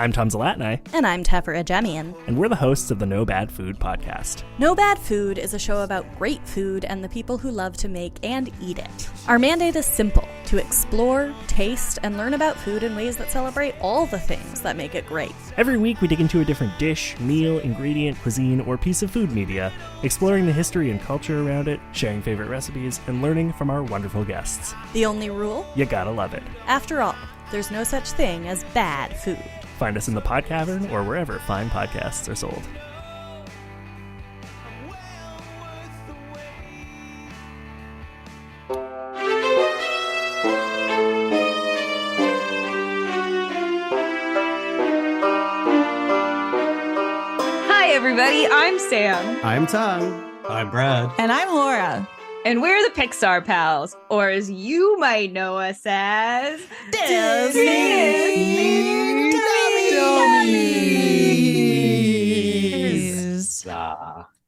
I'm Tom Zalatni. And I'm Tefera Jemian. And we're the hosts of the No Bad Food podcast. No Bad Food is a show about great food and the people who love to make and eat it. Our mandate is simple: to explore, taste, and learn about food in ways that celebrate all the things that make it great. Every week we dig into a different dish, meal, ingredient, cuisine, or piece of food media, exploring the history and culture around it, sharing favorite recipes, and learning from our wonderful guests. The only rule? You gotta love it. After all, there's no such thing as bad food. Find us in the Pod Cavern or wherever fine podcasts are sold. Hi, everybody. I'm Sam. I'm Tom. I'm Brad. And I'm Laura. And we're the Pixar Pals, or as you might know us as... Disney Dummies.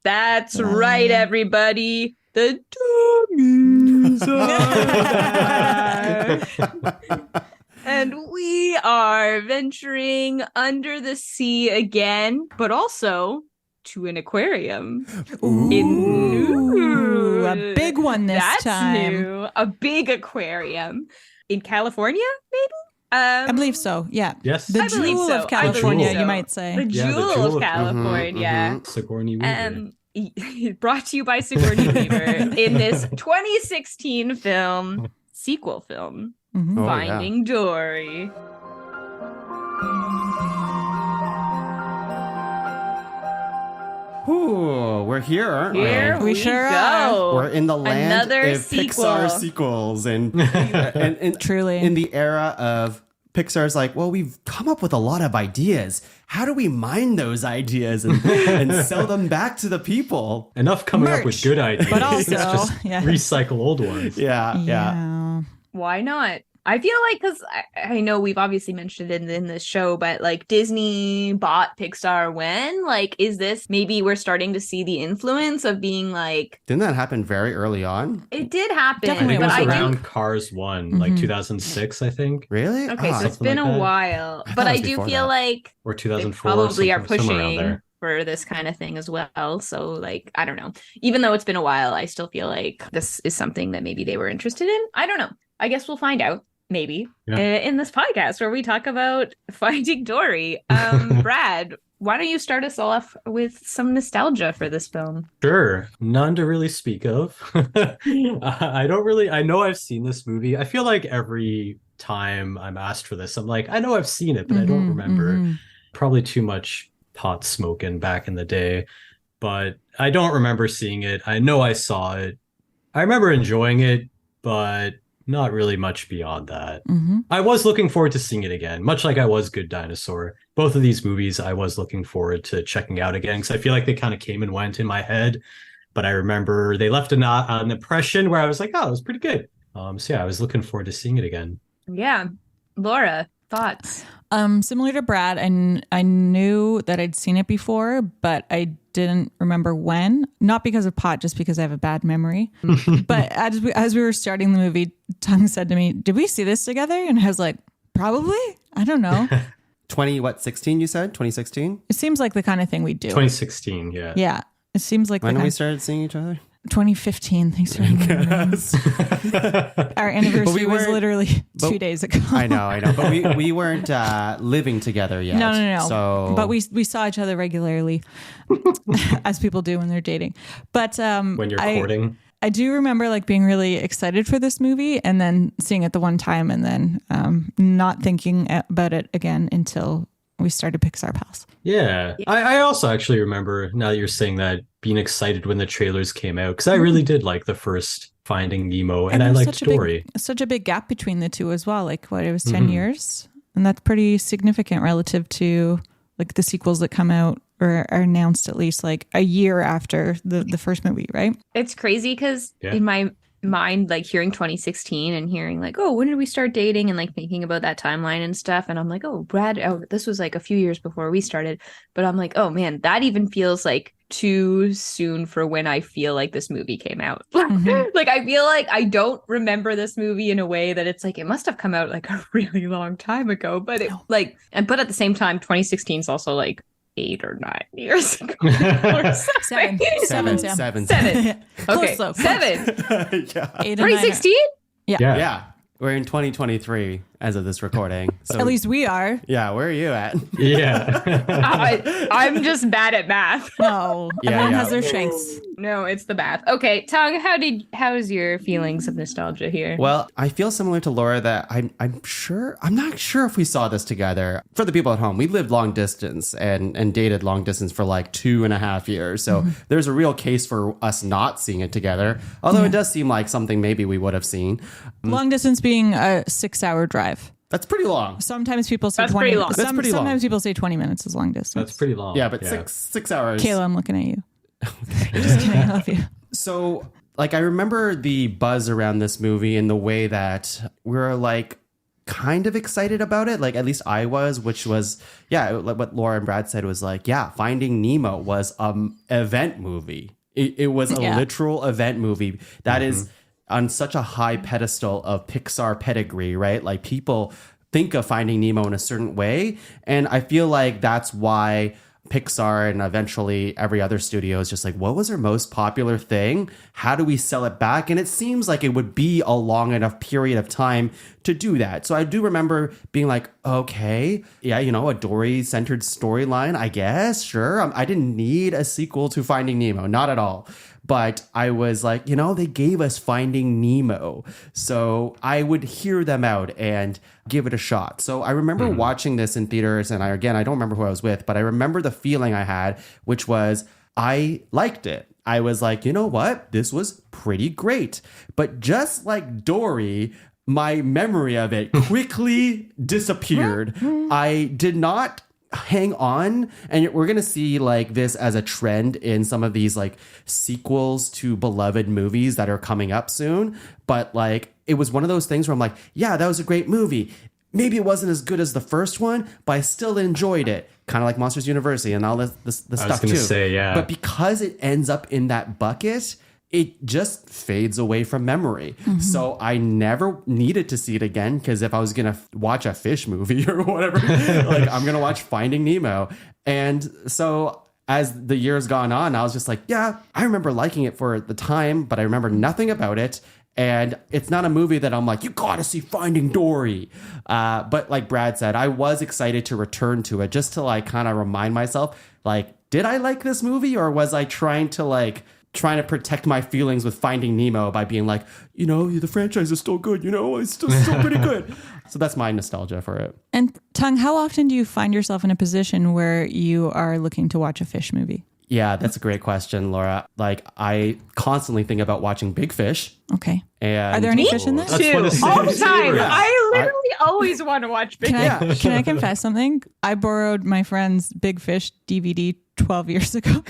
That's right, everybody. The Dummies are back. And we are venturing under the sea again, but also to an aquarium. Ooh, a big one this That's time. New. A big aquarium in California, maybe? I believe so, yeah. Yes. The I believe jewel so. of California, I believe so. you might say. The jewel of California. Sigourney Weaver. Brought to you by Sigourney Weaver in this 2016 film, sequel film, Mhm. Finding Dory. Ooh, we're here, aren't Here we? we sure go. are. We're in the land Another of sequel. Pixar sequels and Truly. in the era of Pixar's like, well, we've come up with a lot of ideas. How do we mine those ideas and sell them back to the people? Enough coming up with Merch. good ideas. But also, Let's just yeah. recycle old ones. Yeah. Why not? I feel like, because I know we've obviously mentioned it in this show, but like Disney bought Pixar when? Like, is this maybe we're starting to see the influence of being like... Didn't that happen very early on? It did happen, I think it but was I around do... Cars 1, like 2006, I think. Really? Okay, so it's something been like a that. while, I but thought it I was do before feel that. like Or they 2004. probably are somewhere around pushing there. for this kind of thing as well. So like, I don't know. Even though it's been a while, I still feel like this is something that maybe they were interested in. I don't know. I guess we'll find out. Maybe in this podcast where we talk about Finding Dory. Brad, why don't you start us off with some nostalgia for this film? Sure. None to really speak of. I know I've seen this movie. I feel like every time I'm asked for this, I'm like, I know I've seen it, but I don't remember. Probably too much pot smoking back in the day, but I don't remember seeing it. I know I saw it. I remember enjoying it, but not really much beyond that. I was looking forward to seeing it again, much like I was Good Dinosaur. Both of these movies I was looking forward to checking out again, because I feel like they kind of came and went in my head. But I remember they left an impression where I was like, oh, it was pretty good. So yeah, I was looking forward to seeing it again. Yeah. Laura, thoughts? Similar to Brad, and I knew that I'd seen it before, but I didn't remember when. Not because of pot, just because I have a bad memory. But as we were starting the movie, Tung said to me, "Did we see this together?" And I was like, "Probably. I don't know." 16 you said? 2016? It seems like the kind of thing we do. 2016, yeah. Yeah, it seems like When the we kind started seeing each other? 2015. Thanks for remembering. Our anniversary was weren't- literally 2 days ago. I know. But we weren't living together yet. No. So... But we saw each other regularly, as people do when they're dating. But When you're courting. I do remember like being really excited for this movie and then seeing it the one time and then not thinking about it again until we started Pixar Pals. Yeah. I also actually remember, now that you're saying that, being excited when the trailers came out, because I really did like the first Finding Nemo, and I there's liked Dory. Such a big gap between the two as well. Like it was 10 years, and that's pretty significant relative to like the sequels that come out or are announced at least like a year after the first movie, right? It's crazy because Yeah. in my mind like hearing 2016 and hearing like, oh, when did we start dating, and like thinking about that timeline and stuff. And I'm like, oh, Brad, oh, this was like a few years before we started. But I'm like, oh man, that even feels like too soon for when I feel like this movie came out. Like, I feel like I don't remember this movie in a way that it's like, it must have come out like a really long time ago. But it like, and but at the same time, 2016 is also like 8 or 9 years ago. Seven. Okay, Close, though. 7. Yeah. 8 and 9 are- 2016? Yeah. We're in 2023 as of this recording. So At least we are. yeah, where are you at? Yeah. I'm just bad at math. No, Yeah, everyone yeah. has their strengths. No, it's the math. Okay, Tongue, how's your feelings of nostalgia here? Well, I feel similar to Laura that I'm not sure if we saw this together. For the people at home, we lived long distance and dated long distance for like 2.5 years. So there's a real case for us not seeing it together. Although it does seem like something maybe we would have seen. Long distance being a 6-hour drive. That's pretty long. Sometimes people say That's 20 pretty long. minutes. That's pretty long. Sometimes people say 20 minutes is long distance. That's pretty long. Yeah, but 6 hours. Kayla, I'm looking at you. Just kidding. I love you. So, like, I remember the buzz around this movie in the way that we're like kind of excited about it. Like, at least I was, which was, like what Laura and Brad said was like, Finding Nemo was event movie. It was a literal event movie that is on such a high pedestal of Pixar pedigree, right? Like, people think of Finding Nemo in a certain way. And I feel like that's why Pixar and eventually every other studio is just like, what was our most popular thing? How do we sell it back? And it seems like it would be a long enough period of time to do that. So I do remember being like, okay, a Dory-centered storyline, I guess, sure. I didn't need a sequel to Finding Nemo, not at all. But I was like, they gave us Finding Nemo. So I would hear them out and give it a shot. So I remember watching this in theaters, and I don't remember who I was with, but I remember the feeling I had, which was I liked it. I was like, you know what? This was pretty great. But just like Dory, my memory of it quickly disappeared. I did not hang on, and we're gonna see like this as a trend in some of these like sequels to beloved movies that are coming up soon. But like, it was one of those things where I'm like, yeah, that was a great movie. Maybe it wasn't as good as the first one, but I still enjoyed it. Kind of like Monsters University and all the stuff too. Say, yeah. But because it ends up in that bucket, it just fades away from memory. So I never needed to see it again, because if I was going to watch a fish movie or whatever, like, I'm going to watch Finding Nemo. And so as the years gone on, I was just like, yeah, I remember liking it for the time, but I remember nothing about it. And it's not a movie that I'm like, you gotta see Finding Dory. But like Brad said, I was excited to return to it just to like kind of remind myself, like, did I like this movie, or was I trying to protect my feelings with Finding Nemo by being like, the franchise is still good, it's still pretty good. So that's my nostalgia for it. And Tung, how often do you find yourself in a position where you are looking to watch a fish movie? Yeah, that's a great question, Laura. Like, I constantly think about watching Big Fish. Okay. And Are there any fish in that? That's what it All the says. time. Yeah. I literally always want to watch Big Fish. Can I confess something? I borrowed my friend's Big Fish DVD 12 years ago.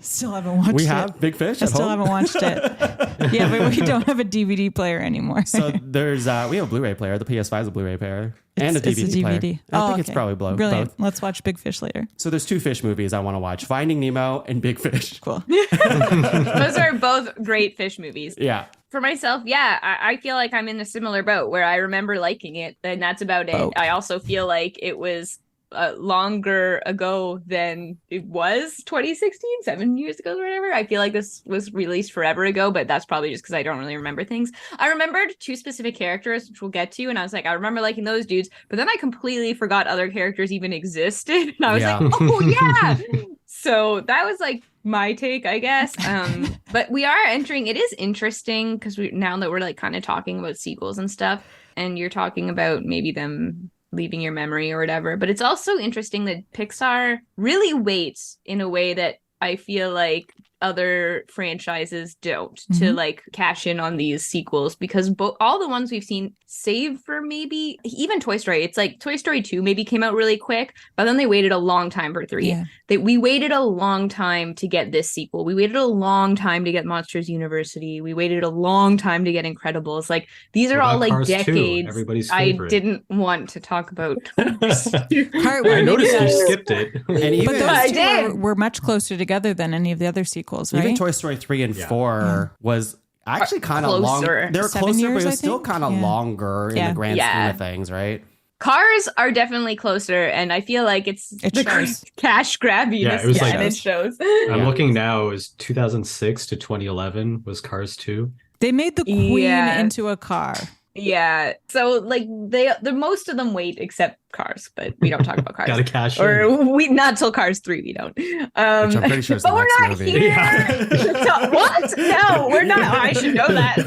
Still haven't watched it. We have Big Fish I at still home? haven't watched it. Yeah, but we don't have a DVD player anymore. So there's we have a Blu-ray player. The PS5 is a Blu-ray player and a It's DVD player. I think it's okay. probably Brilliant. both. Let's watch Big Fish later. So there's 2 fish movies I want to watch: Finding Nemo and Big Fish. Cool. Those are both great fish movies. Yeah. For myself, I feel like I'm in a similar boat where I remember liking it, and that's about it. I also feel like it was longer ago than it was 2016, 7 years ago or whatever. I feel like this was released forever ago, but that's probably just because I don't really remember things. I remembered 2 specific characters, which we'll get to, and I was like, I remember liking those dudes, but then I completely forgot other characters even existed, and I was like, oh yeah. So that was like my take, I guess. But we are entering, it is interesting because now that we're like kind of talking about sequels and stuff, and you're talking about maybe them leaving your memory or whatever, but it's also interesting that Pixar really waits in a way that I feel like other franchises don't to like cash in on these sequels, because all the ones we've seen, save for maybe even Toy Story, it's like Toy Story 2 maybe came out really quick, but then they waited a long time for 3. Yeah. We waited a long time to get this sequel. We waited a long time to get Monsters University. We waited a long time to get Incredibles. Like these are all like Cars 2, decades. everybody's I favorite. didn't want to talk about Cars 2. I noticed you skipped it. And But even, those two did. were much closer together than any of the other sequels, right? even Toy Story 3 and 4 was actually kind of long. Closer. They were 7 closer, years, but it I was still think? kind of Yeah. longer in Yeah. the grand scheme Yeah. of things, right? Cars are definitely closer, and I feel like it's It the shows. cash grabbiness. Yeah, it was like- and it shows. I'm looking now, it was 2006 to 2011 was Cars 2. They made the queen Yeah. into a car. Yeah, so like the most of them wait except Cars, but we don't talk about Cars. Gotta cash in. Or we not till Cars 3 we don't. Which I'm pretty sure is but the we're next not movie. here. Yeah. So- what? No, we're not. I should know that.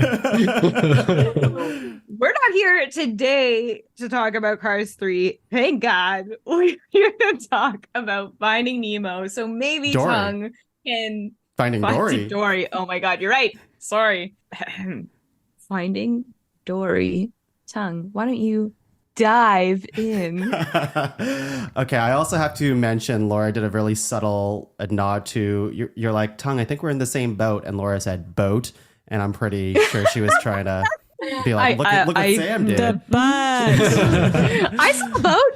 We're not here today to talk about Cars 3. Thank God. We're here to talk about Finding Nemo. So maybe Dory. Tongue can Finding find Dory. Oh my God, you're right. Sorry. Finding Dory. Tongue, why don't you dive in? Okay, I also have to mention Laura did a really subtle nod to you're like, Tongue, I think we're in the same boat, and Laura said boat, and I'm pretty sure she was trying to be like, look what Sam did. The butt. I saw a boat.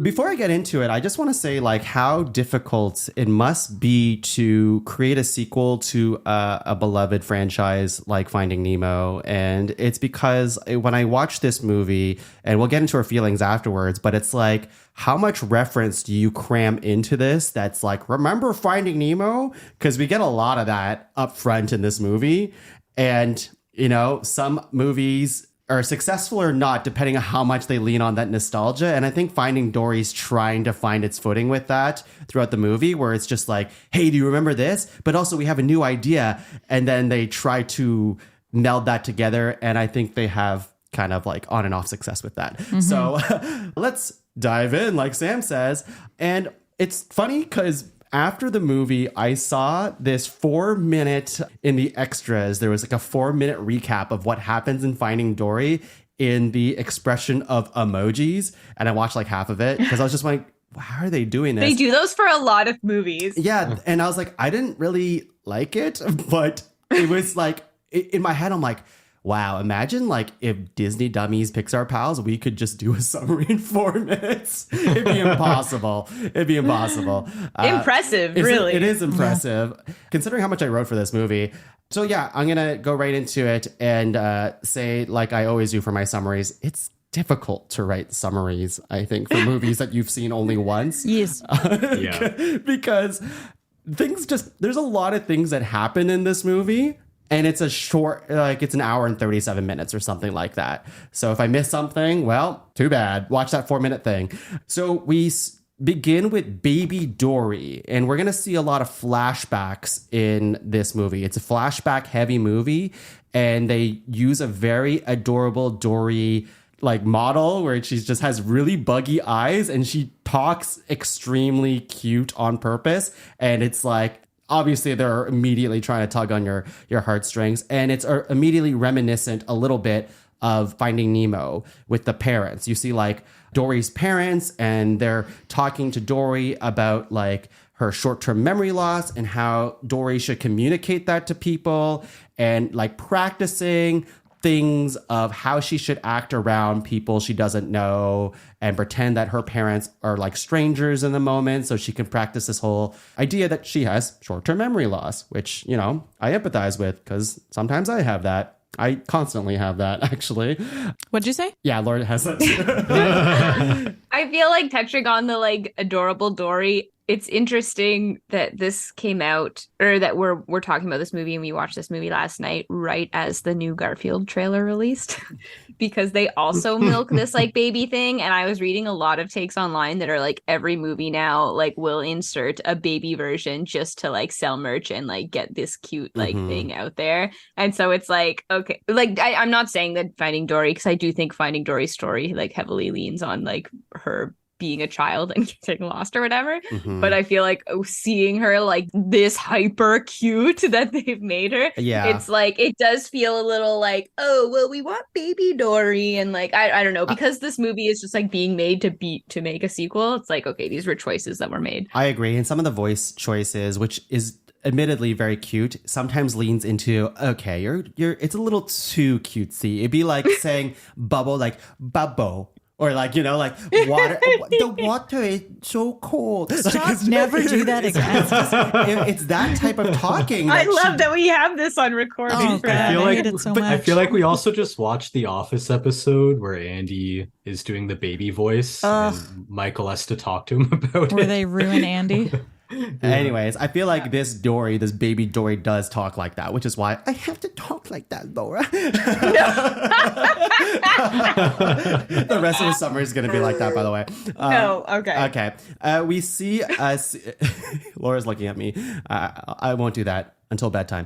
Before I get into it, I just want to say like how difficult it must be to create a sequel to a beloved franchise like Finding Nemo. And it's because when I watch this movie, and we'll get into our feelings afterwards, but it's like, how much reference do you cram into this that's like, remember Finding Nemo? Because we get a lot of that up front in this movie. And, you know, some movies are successful or not, depending on how much they lean on that nostalgia. And I think Finding Dory's trying to find its footing with that throughout the movie, where it's just like, hey, do you remember this? But also we have a new idea. And then they try to meld that together. And I think they have kind of like on and off success with that. So let's dive in, like Sam says. And it's funny because after the movie, I saw this 4-minute in the extras. There was like a 4-minute recap of what happens in Finding Dory in the expression of emojis. And I watched like half of it because I was just like, how are they doing this? They do those for a lot of movies. Yeah. And I was like, I didn't really like it, but it was like in my head, I'm like, wow, imagine like if Disney Dummies, Pixar Pals, we could just do a summary in 4 minutes. It'd be impossible. It'd be impossible. Impressive, really. It is impressive, considering how much I wrote for this movie. So yeah, I'm going to go right into it and say, like I always do for my summaries, it's difficult to write summaries, I think, for movies that you've seen only once. Yes. Yeah. Because there's a lot of things that happen in this movie. And it's a short, like it's an hour and 37 minutes or something like that. So if I miss something, well, too bad. Watch that 4-minute thing. So we begin with baby Dory, and we're going to see a lot of flashbacks in this movie. It's a flashback heavy movie, and they use a very adorable Dory like model where she just has really buggy eyes and she talks extremely cute on purpose. And it's like, obviously, they're immediately trying to tug on your heartstrings. And it's immediately reminiscent a little bit of Finding Nemo with the parents. You see like Dory's parents, and they're talking to Dory about like her short-term memory loss and how Dory should communicate that to people, and like practicing things of how she should act around people she doesn't know and pretend that her parents are like strangers in the moment, so she can practice this whole idea that she has short-term memory loss, which, you know, I empathize with because sometimes I have that. I constantly have that, actually. What'd you say? Yeah, Lord has that. I feel like touching on the like adorable Dory, it's interesting that this came out, or that we're talking about this movie and we watched this movie last night right as the new Garfield trailer released, because they also milk this like baby thing. And I was reading a lot of takes online that are like every movie now like will insert a baby version just to like sell merch and like get this cute like thing out there. And so it's like, okay, like I'm not saying that Finding Dory, because I do think Finding Dory's story like heavily leans on like her being a child and getting lost or whatever. Mhm. But I feel like seeing her like this hyper cute that they've made her, Yeah. it's like it does feel a little like, oh well, we want baby Dory, and like I don't know, because this movie is just like being made to make a sequel. It's like, okay, these were choices that were made. I agree. And some of the voice choices, which is admittedly very cute, sometimes leans into, okay, you're it's a little too cutesy. It'd be like saying bubble, like bubble. Or like, you know, like water, the water is so cold. Stop, never do that again. It's that type of talking. I love that we have this on recording. Oh, for God, I feel I like- hate it so I much. feel like we also just watched the Office episode where Andy is doing the baby voice and Michael has to talk to him about Where it. they ruin Andy. Anyways, I feel like this baby Dory does talk like that, which is why I have to talk like that, Laura. The rest of the summer is going to be like that, by the way. No, okay. Okay. We see us. Laura's looking at me. I won't do that until bedtime.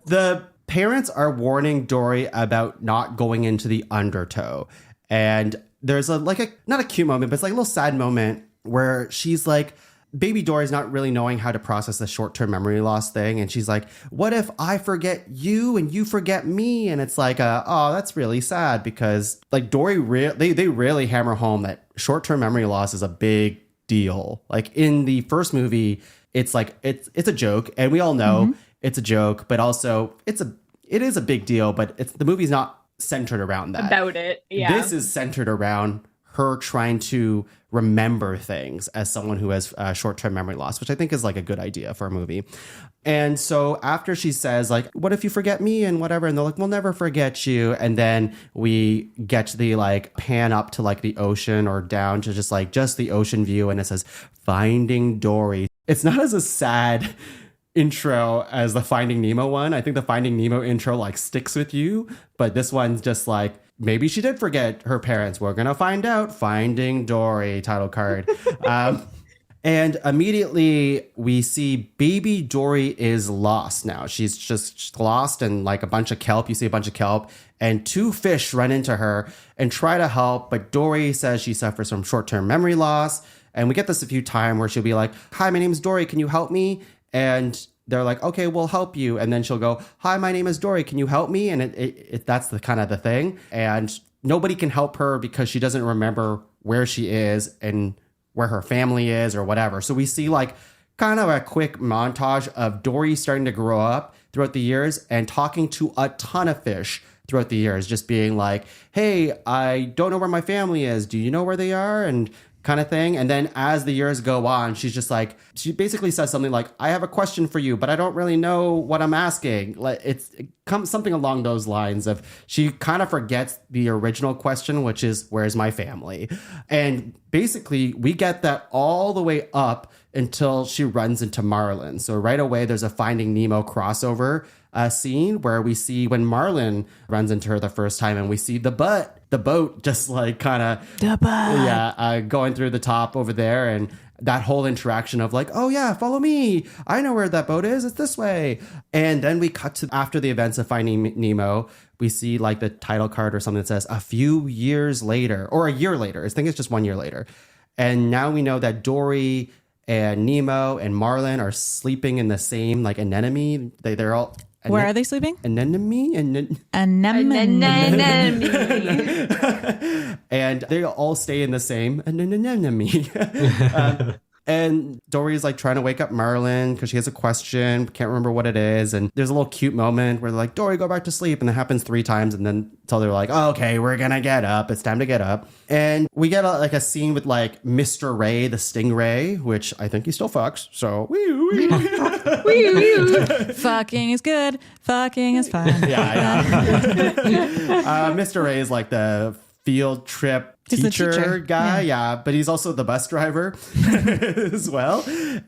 The parents are warning Dory about not going into the undertow. And there's not a cute moment, but it's like a little sad moment where she's like, baby Dory's not really knowing how to process the short-term memory loss thing. And she's like, what if I forget you and you forget me? And it's like, oh, that's really sad, because like Dory, they really hammer home that short-term memory loss is a big deal. Like in the first movie, it's like, it's a joke, and we all know it's a joke, but also it is a big deal, but the movie's not centered around that. About it, yeah. This is centered around her trying to remember things as someone who has short-term memory loss, which I think is like a good idea for a movie. And so after she says like, what if you forget me and whatever, and they're like, we'll never forget you, and then we get to the like pan up to like the ocean or down to just the ocean view, and it says Finding Dory. It's not as a sad intro as the Finding Nemo one. I think the Finding Nemo intro like sticks with you, but this one's just like, maybe she did forget her parents. We're gonna find out. Finding Dory title card. And immediately we see baby Dory is lost now. She's just lost in like a bunch of kelp. You see a bunch of kelp, and two fish run into her and try to help, but Dory says she suffers from short-term memory loss. And we get this a few times where she'll be like, hi, my name is Dory, can you help me? And they're like, okay, we'll help you. And then she'll go, hi, my name is Dory, can you help me? And that's the kind of the thing. And nobody can help her because she doesn't remember where she is and where her family is or whatever. So we see like kind of a quick montage of Dory starting to grow up throughout the years and talking to a ton of fish throughout the years, just being like, hey, I don't know where my family is. Do you know where they are? And kind of thing. And then as the years go on, she's just like, she basically says something like, I have a question for you, but I don't really know what I'm asking. Like it comes something along those lines of, she kind of forgets the original question, which is, where's my family? And basically we get that all the way up until she runs into Marlin. So right away, there's a Finding Nemo crossover scene where we see when Marlin runs into her the first time, and we see the boat just like kind of going through the top over there, and that whole interaction of like, oh yeah, follow me, I know where that boat is, it's this way. And then we cut to after the events of Finding Nemo. We see like the title card or something that says a few years later, or a year later. I think it's just 1 year later. And now we know that Dory and Nemo and Marlin are sleeping in the same like anemone. They're all Where are they sleeping? Anemone? Anemone. And they all stay in the same anemone. And Dory's like trying to wake up Marlin because she has a question, can't remember what it is. And there's a little cute moment where they're like, Dory, go back to sleep. And it happens 3 times. And then until they're like, oh, okay, we're going to get up. It's time to get up. And we get a scene with like Mr. Ray, the stingray, which I think he still fucks. So, Fucking is good. Fucking is fine. Mr. Ray is like the field trip He's the teacher guy, but he's also the bus driver as well.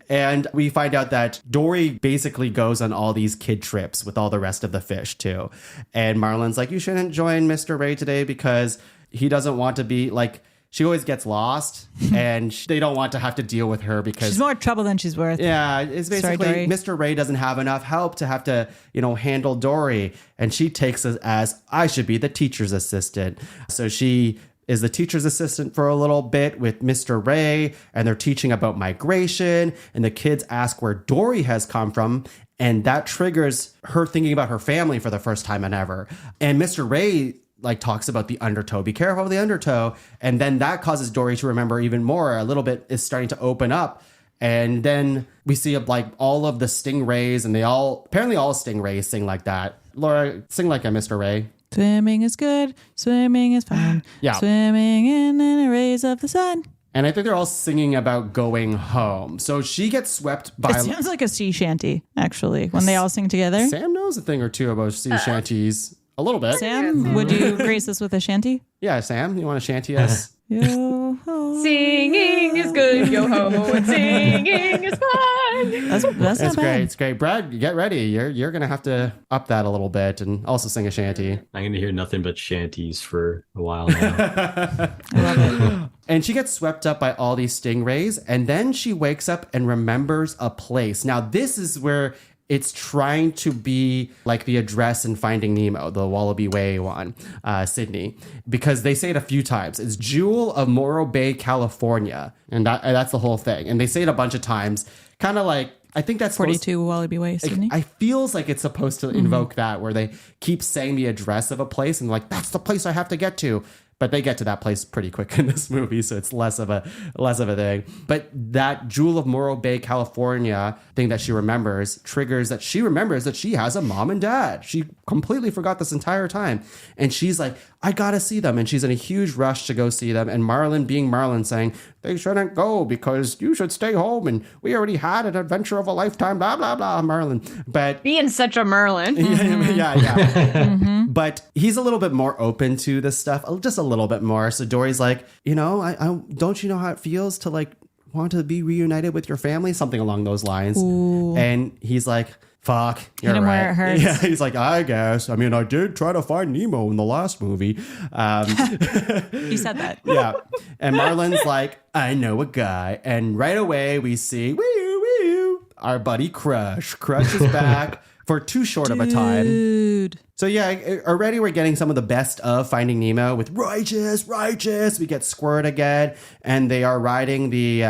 And we find out that Dory basically goes on all these kid trips with all the rest of the fish too. And Marlin's like, you shouldn't join Mr. Ray today because he doesn't want to be like, she always gets lost and they don't want to have to deal with her because she's more trouble than she's worth. Yeah, it's basically Sorry, Mr. Ray doesn't have enough help to have to, handle Dory. And she takes it as, I should be the teacher's assistant. So she is the teacher's assistant for a little bit with Mr. Ray, and they're teaching about migration, and the kids ask where Dory has come from, and that triggers her thinking about her family for the first time in ever. And Mr. Ray like talks about the undertow, be careful of the undertow, and then that causes Dory to remember even more. A little bit is starting to open up. And then we see like all of the stingrays, and apparently all stingrays sing like that. Laura, sing like a Mr. Ray. Swimming is good. Swimming is fun. Yeah. Swimming in the rays of the sun. And I think they're all singing about going home. So she gets swept by... It sounds like a sea shanty, actually, when they all sing together. Sam knows a thing or two about sea shanties. A little bit. Sam, would you grace us with a shanty? Yeah, Sam, you want to shanty us? Yo ho. Singing is good, yo ho, and singing is fun. That's not It's bad. great. It's great. Brad, get ready. You're going to have to up that a little bit and also sing a shanty. I'm going to hear nothing but shanties for a while now. I love it. And she gets swept up by all these stingrays, and then she wakes up and remembers a place. Now, this is where it's trying to be like the address in Finding Nemo, the Wallaby Way one, Sydney, because they say it a few times. It's Jewel of Morro Bay, California. And that's the whole thing. And they say it a bunch of times, kind of like, I think that's 42 Wallaby Way, Sydney. I feels like it's supposed to invoke that, where they keep saying the address of a place and like, that's the place I have to get to. But they get to that place pretty quick in this movie, so it's less of a thing. But that Jewel of Morro Bay, California thing that she remembers triggers that she remembers that she has a mom and dad. She completely forgot this entire time. And she's like, I gotta see them. And she's in a huge rush to go see them. And Marlin, being Marlin, saying, they shouldn't go because you should stay home. And we already had an adventure of a lifetime, blah, blah, blah, Marlin. But Being such a Merlin. yeah. But he's a little bit more open to this stuff, just a little bit more. So Dory's like, I don't you know how it feels to like want to be reunited with your family? Something along those lines. Ooh. And he's like, fuck, you're Hit him right. where it hurts. Yeah, he's like, I guess. I mean, I did try to find Nemo in the last movie. He said that. Yeah. And Marlin's like, I know a guy. And right away we see, our buddy Crush. Crush is back for too short of a time. Dude. So yeah, already we're getting some of the best of Finding Nemo with righteous. We get Squirt again, and they are riding the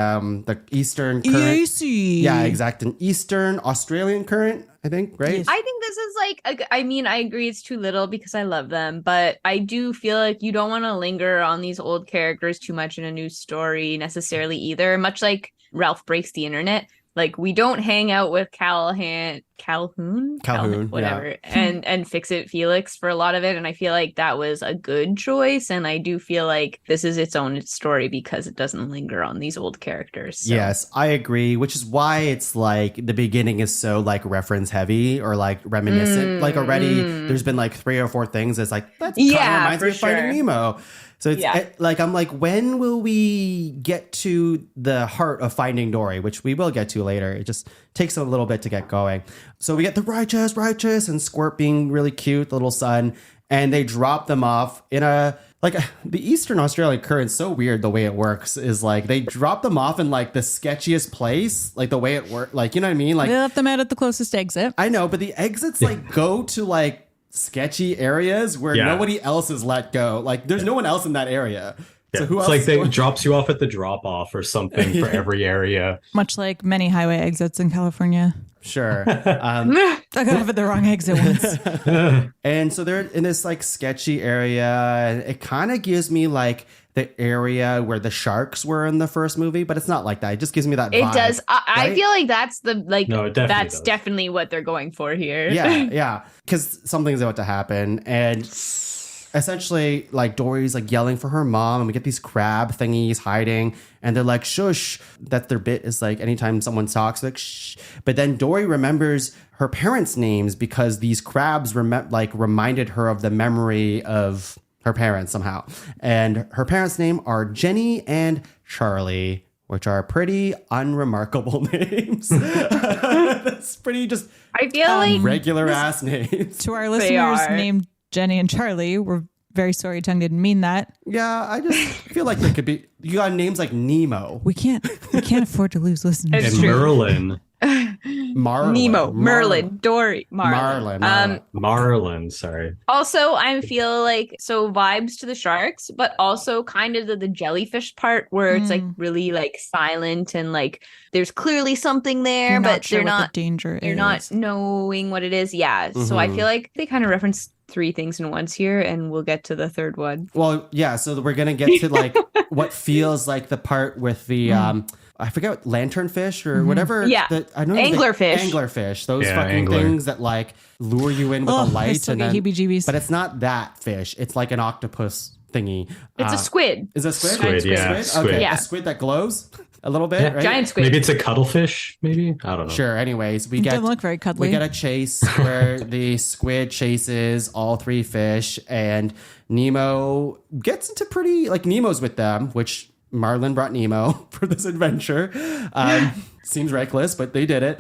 eastern current. AC. Yeah, exact. An eastern Australian current, I think, right? Yes. I think this is like, I mean, I agree it's too little because I love them, but I do feel like you don't want to linger on these old characters too much in a new story necessarily either. Much like Ralph Breaks the Internet. Like, we don't hang out with Calhoun, whatever, yeah. and Fix It Felix for a lot of it. And I feel like that was a good choice. And I do feel like this is its own story because it doesn't linger on these old characters. So. Yes, I agree, which is why it's like the beginning is so like reference heavy or like reminiscent. Like already there's been like 3 or 4 things that's like, that kind of reminds me of Finding Nemo. So it's like, I'm like, when will we get to the heart of Finding Dory, which we will get to later. It just takes a little bit to get going. So we get the righteous and Squirt being really cute, the little son, and they drop them off in a, like the Eastern Australian current's so weird the way it works is like they drop them off in like the sketchiest place, like the way it works. Like, you know what I mean? Like They left them out at the closest exit. I know, but the exits like go to like sketchy areas where nobody else is let go. Like there's no one else in that area. Yeah. So who It's else? like they drops you off at the drop off or something for every area. Much like many highway exits in California. Sure. I got off at the wrong exit once. And so they're in this like sketchy area, and it kind of gives me like the area where the sharks were in the first movie, but it's not like that. It just gives me that It vibe, does. I right? feel like that's the like. No, it definitely that's does. definitely what they're going for here. Yeah, because something's about to happen, and essentially, like Dory's like yelling for her mom, and we get these crab thingies hiding, and they're like, "Shush!" That their bit is like anytime someone talks, like shh. But then Dory remembers her parents' names because these crabs reminded her of the memory of her parents somehow, and her parents' name are Jenny and Charlie, which are pretty unremarkable names. That's pretty just I feel like regular ass names. To our listeners are. named Jenny and Charlie, we're very sorry tongue didn't mean that. Yeah, I just feel like there could be. You got names like Nemo. We can't afford to lose listeners. It's And true. Merlin. Marlin. Nemo, Merlin, Dory, Marlin. Marlin, sorry. Also, I feel like vibes to the sharks, but also kind of the jellyfish part where it's like really like silent and like there's clearly something there, but sure they're not. what the danger you're is. not knowing what it is. Yeah. So I feel like they kind of reference 3 things in once here, and we'll get to the third one. Well, yeah. So we're gonna get to like what feels like the part with the I forget lanternfish or whatever. Yeah. I know Anglerfish. Anglerfish. Those Yeah, fucking angler. things that like lure you in with a I light still and get then. heebie-jeebies. But it's not that fish. It's like an octopus thingy. It's a squid. Is it a squid? Squid, yeah. Okay. Squid. Yeah. A squid that glows a little bit, Yeah. right? Giant squid. Maybe it's a cuttlefish, maybe? I don't know. Sure. Anyways, we It get doesn't look very cuddly. we get a chase where the squid chases all 3 fish, and Nemo gets into pretty like Nemo's with them, which Marlin brought Nemo for this adventure. Seems reckless, but they did it.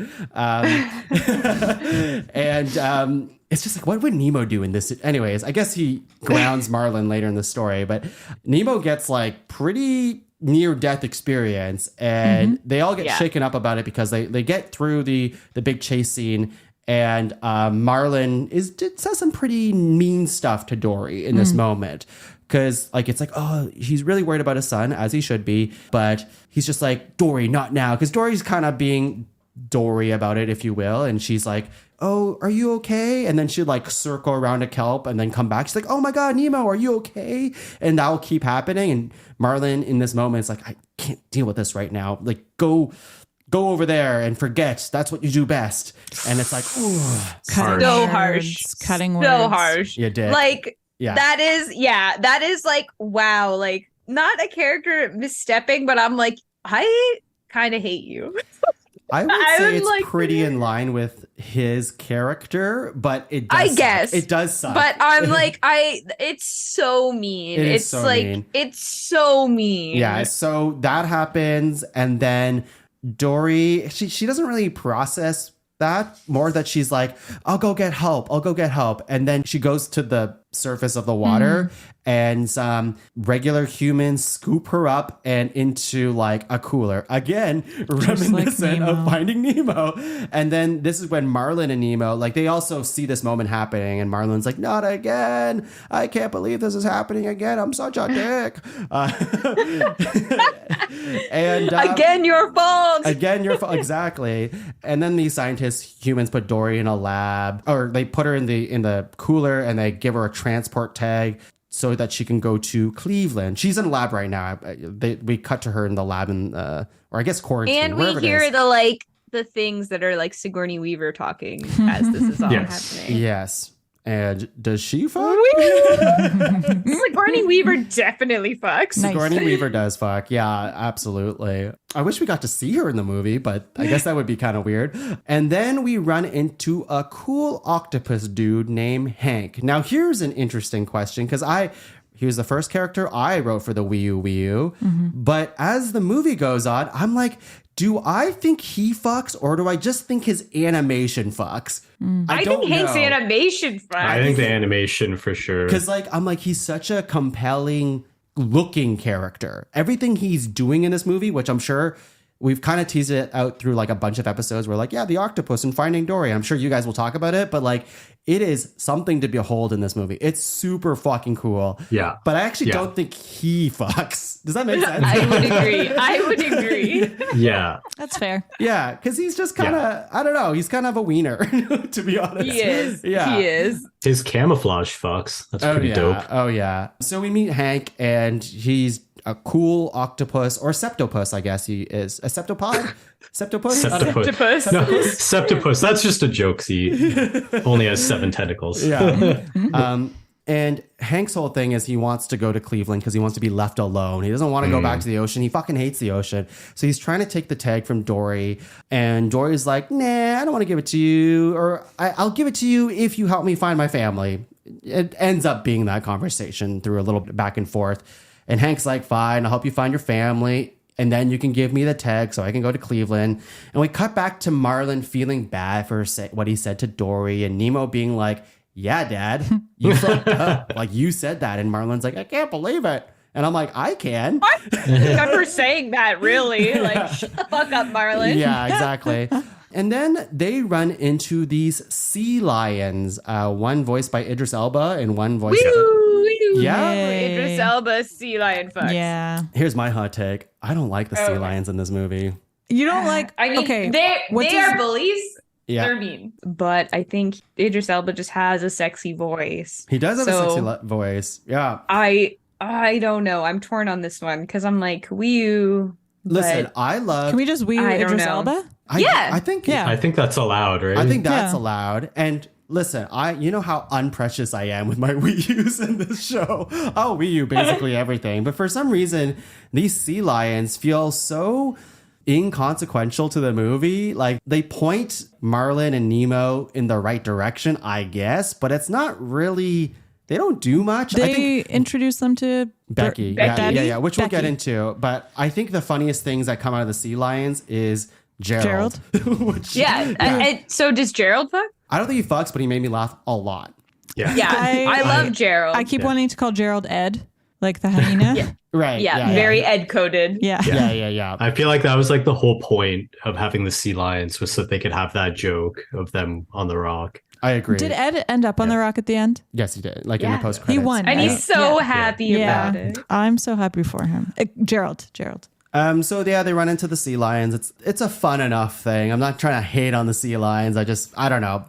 And it's just like, what would Nemo do in this? Anyways, I guess he grounds Marlin later in the story, but Nemo gets like pretty near-death experience, and they all get shaken up about it because they get through the big chase scene, and Marlin says some pretty mean stuff to Dory in this moment. Because, like, it's like, oh, he's really worried about his son, as he should be. But he's just like, Dory, not now. Because Dory's kind of being Dory about it, if you will. And she's like, oh, are you okay? And then she'd, like, circle around a kelp and then come back. She's like, oh, my God, Nemo, are you okay? And that will keep happening. And Marlin, in this moment, is like, I can't deal with this right now. Like, go over there and forget. That's what you do best. And it's like, ooh. So harsh. Cutting words. So harsh. You did. Like, Yeah. that is like, wow, like not a character misstepping, but I'm like, I kind of hate you. I would say I'm it's like- pretty in line with his character, but it does I suck. guess. It does suck. But I'm like, it's so mean. It is It's so like, mean. it's so mean. Yeah, so that happens, and then Dory, she doesn't really process that, more that she's like, I'll go get help, and then she goes to the surface of the water, and some regular humans scoop her up and into like a cooler, again reminiscent like of Finding Nemo. And then this is when Marlin and Nemo, like, they also see this moment happening, and Marlin's like, not again, I can't believe this is happening again, I'm such a dick. And Again, your fault. Again, your fault. Exactly. And then these humans put Dory in a lab, or they put her in the cooler, and they give her a transport tag so that she can go to Cleveland. She's in a lab right now. We cut to her in the lab or I guess quarantine. And we wherever it hear is. the things that are like Sigourney Weaver talking as this is all Yes. happening. Yes. And does she fuck? Sigourney Weaver definitely fucks. Nice. Sigourney Weaver does fuck. Yeah, absolutely. I wish we got to see her in the movie, but I guess that would be kind of weird. And then we run into a cool octopus dude named Hank. Now, here's an interesting question, because he was the first character I wrote for the Wii U. But as the movie goes on, I'm like, do I think he fucks, or do I just think his animation fucks? I think Hank's animation fucks. I think the animation for sure. Because I'm like, he's such a compelling looking character. Everything he's doing in this movie, which I'm sure we've kind of teased it out through like a bunch of episodes. We're like, yeah, the octopus and Finding Dory. I'm sure you guys will talk about it, but like, it is something to behold in this movie. It's super fucking cool. Yeah. But I actually don't think he fucks. Does that make sense? I would agree. Yeah. That's fair. Yeah, because he's just kind of, I don't know, he's kind of a wiener, to be honest. He is. Yeah. He is. His camouflage fucks. That's pretty dope. Oh, yeah. So we meet Hank, and he's a cool octopus, or septopus, I guess he is. A septopod? Septopus? Septopus. No, septopus. That's just a joke. He only has 7 tentacles. Yeah. And Hank's whole thing is he wants to go to Cleveland because he wants to be left alone. He doesn't want to go back to the ocean. He fucking hates the ocean. So he's trying to take the tag from Dory. And Dory's like, nah, I don't want to give it to you. Or I'll give it to you if you help me find my family. It ends up being that conversation through a little back and forth. And Hank's like, fine, I'll help you find your family. And then you can give me the tag so I can go to Cleveland. And we cut back to Marlin feeling bad for what he said to Dory. And Nemo being like, yeah, Dad, you fucked up. Like, you said that. And Marlin's like, I can't believe it. And I'm like, I can. I remember saying that, really. Like, shut the fuck up, Marlin. Yeah, exactly. And then they run into these sea lions, one voiced by Idris Elba and one voiced Yeah. Idris Elba sea lion fucks. Yeah. Here's my hot take. I don't like the sea lions in this movie. You don't like... I mean, okay. they are bullies. Yeah. They're mean. But I think Idris Elba just has a sexy voice. He does have a sexy voice. Yeah. I don't know. I'm torn on this one because I'm like, Wii. Listen, I love... Can we just Idris Elba? I think that's allowed, right? I think that's allowed. And listen, you know how unprecious I am with my Wii U's in this show. I'll Wii U basically everything. But for some reason, these sea lions feel so inconsequential to the movie. Like, they point Marlin and Nemo in the right direction, I guess, but it's not really... They don't do much. They I think introduce them to Becky. Yeah, which we'll get into. But I think the funniest things that come out of the sea lions is Gerald. So does Gerald fuck? I don't think he fucks, but he made me laugh a lot. Yeah. I love Gerald. I keep wanting to call Gerald Ed, like the hyena. Right. Yeah, very Ed coded. Yeah. I feel like that was like the whole point of having the sea lions was so they could have that joke of them on the rock. I agree. Did Ed end up on the rock at the end? Yes, he did. Like in the post credits. He won. And he's so happy about it. I'm so happy for him. Gerald. So yeah, they run into the sea lions. It's a fun enough thing. I'm not trying to hate on the sea lions. I don't know.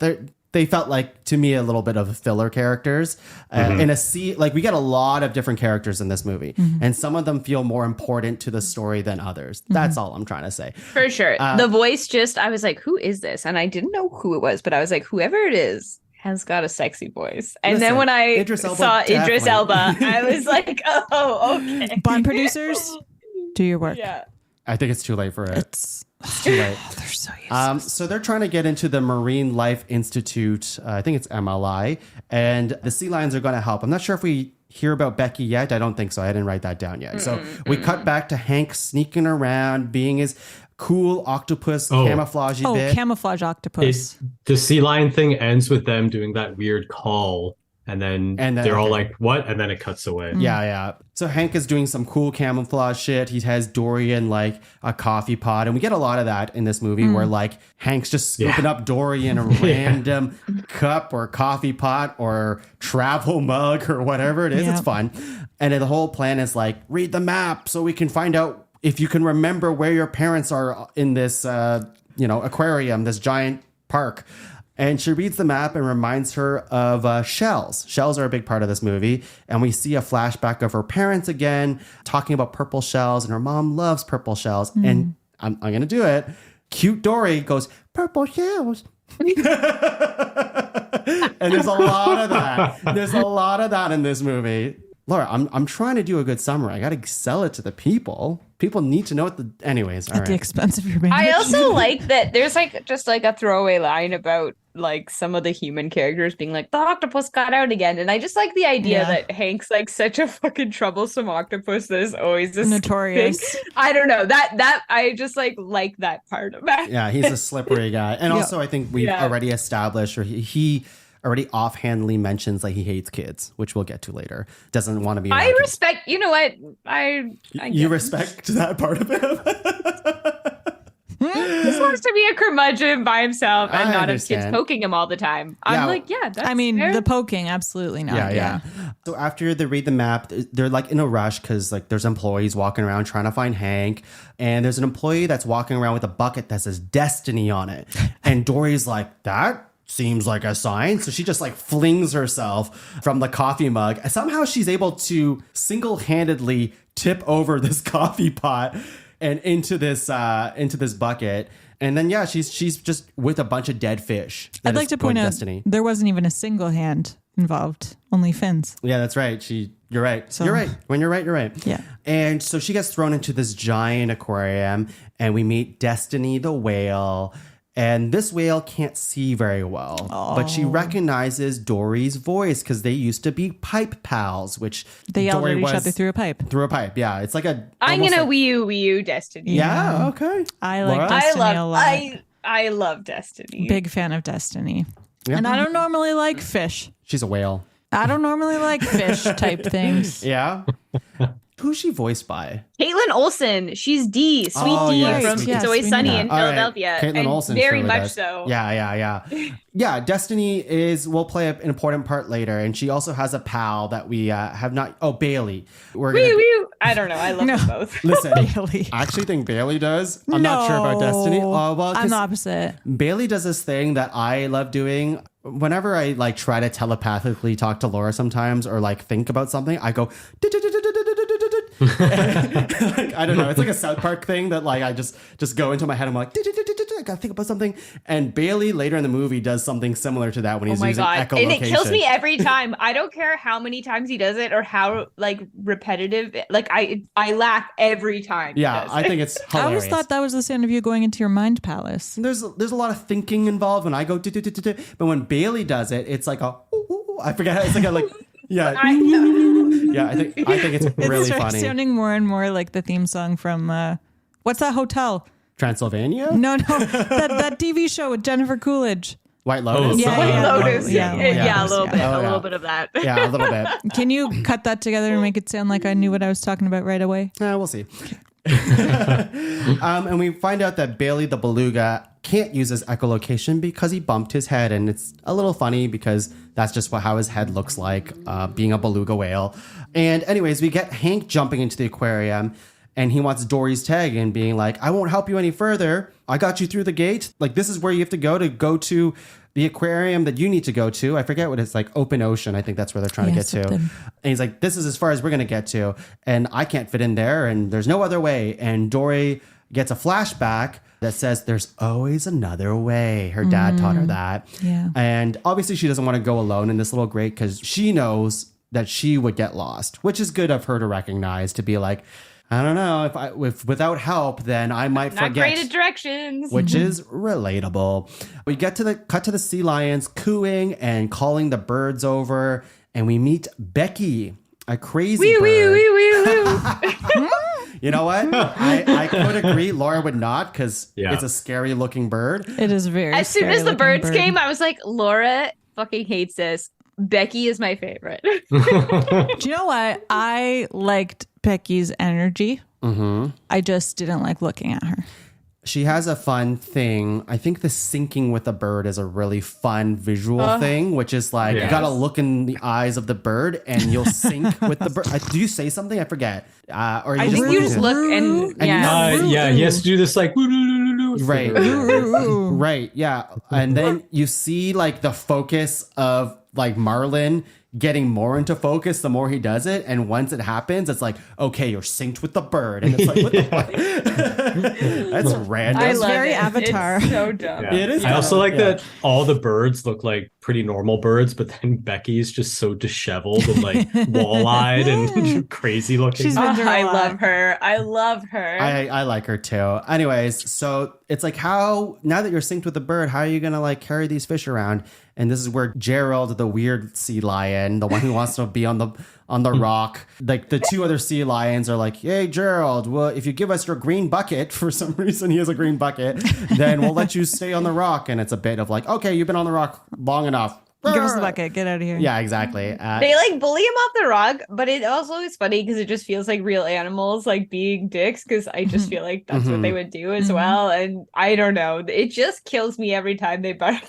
They felt like, to me, a little bit of filler characters. In a sea, like, we get a lot of different characters in this movie, and some of them feel more important to the story than others. That's all I'm trying to say. For sure. The voice I was like, who is this? And I didn't know who it was, but I was like, whoever it is has got a sexy voice. And then when I saw Idris Elba, I was like, oh, okay. Bond producers, do your work. Yeah. I think it's too late for it. It's too late. They're so useless. So they're trying to get into the Marine Life Institute. I think it's MLI. And the sea lions are going to help. I'm not sure if we hear about Becky yet. I don't think so. I didn't write that down yet. So we cut back to Hank sneaking around, being his cool octopus camouflagey bit. Camouflage octopus. The sea lion thing ends with them doing that weird call. And then they're all like, what? And then it cuts away. Yeah. So Hank is doing some cool camouflage shit. He has Dory in like a coffee pot. And we get a lot of that in this movie where like Hank's just scooping up Dory in a random cup or coffee pot or travel mug or whatever it is. It's fun. And the whole plan is like, read the map so we can find out if you can remember where your parents are in this, aquarium, this giant park. And she reads the map and reminds her of shells. Shells are a big part of this movie. And we see a flashback of her parents again, talking about purple shells. And her mom loves purple shells. And I'm going to do it. Cute Dory goes, purple shells. And there's a lot of that. There's a lot of that in this movie. Laura, I'm trying to do a good summary. I got to sell it to the people. People need to know what anyways. All At the expense of your marriage. I also like that there's like just like a throwaway line about like some of the human characters being like, the octopus got out again. And I just like the idea that Hank's like such a fucking troublesome octopus that is always a notorious. I don't know. That I just like that part of it. Yeah, he's a slippery guy. And also I think we've already established, or he already offhandedly mentions like he hates kids, which we'll get to later. Doesn't want to be. I respect. You know what? You respect that part of him. He just wants to be a curmudgeon by himself and not have kids poking him all the time. I'm like, that's fair. The poking, absolutely not. Yeah. So after they read the map, they're like in a rush because like there's employees walking around trying to find Hank, and there's an employee that's walking around with a bucket that says Destiny on it, and Dory's like, that seems like a sign. So she just like flings herself from the coffee mug. And somehow she's able to single-handedly tip over this coffee pot and into this bucket. And then she's just with a bunch of dead fish. I'd like to point out there wasn't even a single hand involved, only fins. Yeah, that's right. You're right. So, you're right. When you're right, you're right. Yeah. And so she gets thrown into this giant aquarium, and we meet Destiny the whale. And this whale can't see very well, but she recognizes Dory's voice because they used to be pipe pals, which they yelled at each other through a pipe. Through a pipe, yeah. It's like I'm gonna Wii U Destiny. Yeah, okay. I like Destiny a lot. I love Destiny. Big fan of Destiny. Yeah. And I don't normally like fish. She's a whale. I don't normally like fish type things. Yeah. Who's she voiced by? Caitlin Olsen. She's Dee, sweet Oh, Dee yes, from sweet It's Dee. Always Yes, we Sunny knew in that. All right. Philadelphia. Caitlin and Olsen very surely much does. so. Yeah. Yeah, Destiny will play an important part later, and she also has a pal that we have not. Oh, Bailey. I don't know. I love them both. Listen, Bailey. I actually think Bailey does. I'm not sure about Destiny. Well, I'm 'cause the opposite. Bailey does this thing that I love doing. Whenever I like try to telepathically talk to Laura sometimes, or like think about something, I go. Like, I don't know. It's like a South Park thing that like I just go into my head. I'm like, I gotta think about something. And Bailey later in the movie does something similar to that when he's using echolocation. And it kills me every time. I don't care how many times he does it or how like repetitive. Like I laugh every time. Yeah, I think it's hilarious. I always thought that was the sound of you going into your mind palace. There's a lot of thinking involved when I go, but when Bailey does it, it's like a, I forget. It's like a like. Yeah, yeah. I think it's really It's funny. sounding more and more like the theme song from what's that hotel? Transylvania? No, that TV show with Jennifer Coolidge. White Lotus? Yeah, White yeah, Lotus. yeah, Yeah, a little bit. Oh, A yeah. little bit of that. Yeah, a little bit. Can you cut that together and make it sound like I knew what I was talking about right away? We'll see. And we find out that Bailey the beluga can't use his echolocation because he bumped his head, and it's a little funny because that's just how his head looks like, being a beluga whale. And anyways, we get Hank jumping into the aquarium, and he wants Dory's tag and being like, I won't help you any further. I got you through the gate. Like, this is where you have to go to the aquarium that you need to go to. I forget what it's like, open ocean. I think that's where they're trying to get to. And he's like, this is as far as we're going to get to. And I can't fit in there, and there's no other way. And Dory gets a flashback that says there's always another way. Her dad taught her that. Yeah. And obviously she doesn't want to go alone in this little grate because she knows that she would get lost, which is good of her to recognize, to be like, I don't know, if without help, then I might forget. Not great at directions. Which is relatable. We get to cut to the sea lions cooing and calling the birds over, and we meet Becky, a crazy bird. You know what? I could agree. Laura would not, because it's a scary looking bird. It is very As soon as the scary-looking birds bird. came, I was like, Laura fucking hates this. Becky is my favorite. Do you know what? I liked Becky's energy. Mm-hmm. I just didn't like looking at her. She has a fun thing. I think the syncing with a bird is a really fun visual thing, which is like, you gotta look in the eyes of the bird and you'll sync with the bird. Do you say something? I forget. Or I think you just look and he has to do this like right. Right. Yeah. And then you see like the focus of like Marlin getting more into focus the more he does it, and once it happens, it's like, okay, you're synced with the bird, and it's like, what the fuck? That's random. I love very Avatar. It's so dumb. It is. I also like that that all the birds look like pretty normal birds, but then Becky's just so disheveled and like wall-eyed and crazy looking. She's been through a I lot. love her. I love her. I like her too. Anyways, so it's like, how now that you're synced with the bird, how are you gonna like carry these fish around? And this is where Gerald, the weird sea lion, the one who wants to be on the rock, like the two other sea lions are like, hey, Gerald, well, if you give us your green bucket, for some reason he has a green bucket, then we'll let you stay on the rock. And it's a bit of like, okay, you've been on the rock long enough. Give us the bucket. Get out of here. Yeah, exactly. They like bully him off the rock, but it also is funny because it just feels like real animals like being dicks, because I just feel like that's what they would do as well. And I don't know. It just kills me every time they bark.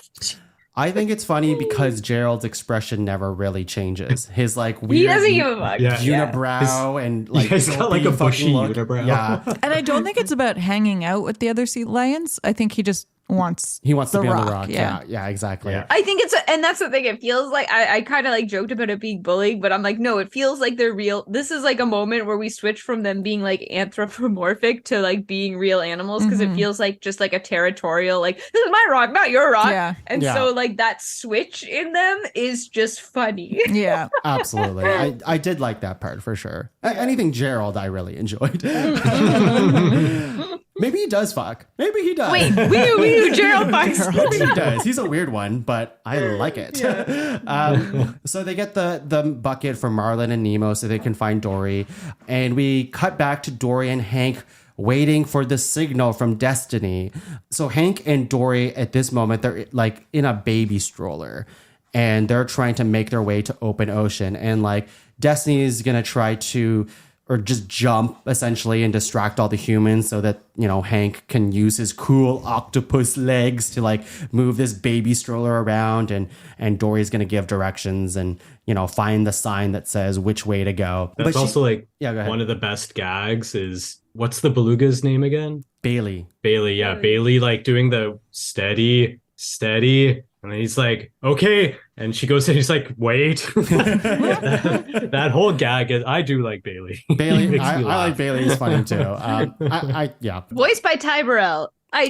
I think it's funny because Gerald's expression never really changes. His like weird He doesn't give a fuck. unibrow and like he's got like a bushy unibrow. Yeah, And I don't think it's about hanging out with the other sea lions. I think he just wants he wants to the be rock. on the rock. Yeah, exactly. Yeah. I think and that's the thing. It feels like I kind of like joked about it being bullying, but I'm like, no, it feels like they're real. This is like a moment where we switch from them being like anthropomorphic to like being real animals, because it feels like just like a territorial, like, this is my rock, not your rock. Yeah. And so like that switch in them is just funny. Yeah. Absolutely. I did like that part for sure. Anything Gerald I really enjoyed. Maybe he does fuck. Maybe he does. Wait, we Gerald fucks. Maybe he does. He's a weird one, but I like it. So they get the bucket from Marlin and Nemo so they can find Dory. And we cut back to Dory and Hank waiting for the signal from Destiny. So Hank and Dory at this moment, they're like in a baby stroller. And they're trying to make their way to open ocean. And like Destiny is going to try to or just jump essentially and distract all the humans so that, you know, Hank can use his cool octopus legs to like move this baby stroller around, and Dory's going to give directions and, you know, find the sign that says which way to go. That's also like go ahead. One of the best gags is, what's the beluga's name again? Bailey. Yeah. Bailey like doing the steady. And then he's like, okay. And she goes and he's like, wait. that whole gag is, I do like Bailey. Bailey, I like Bailey. He's funny too. Yeah. Voiced by Ty Burrell. I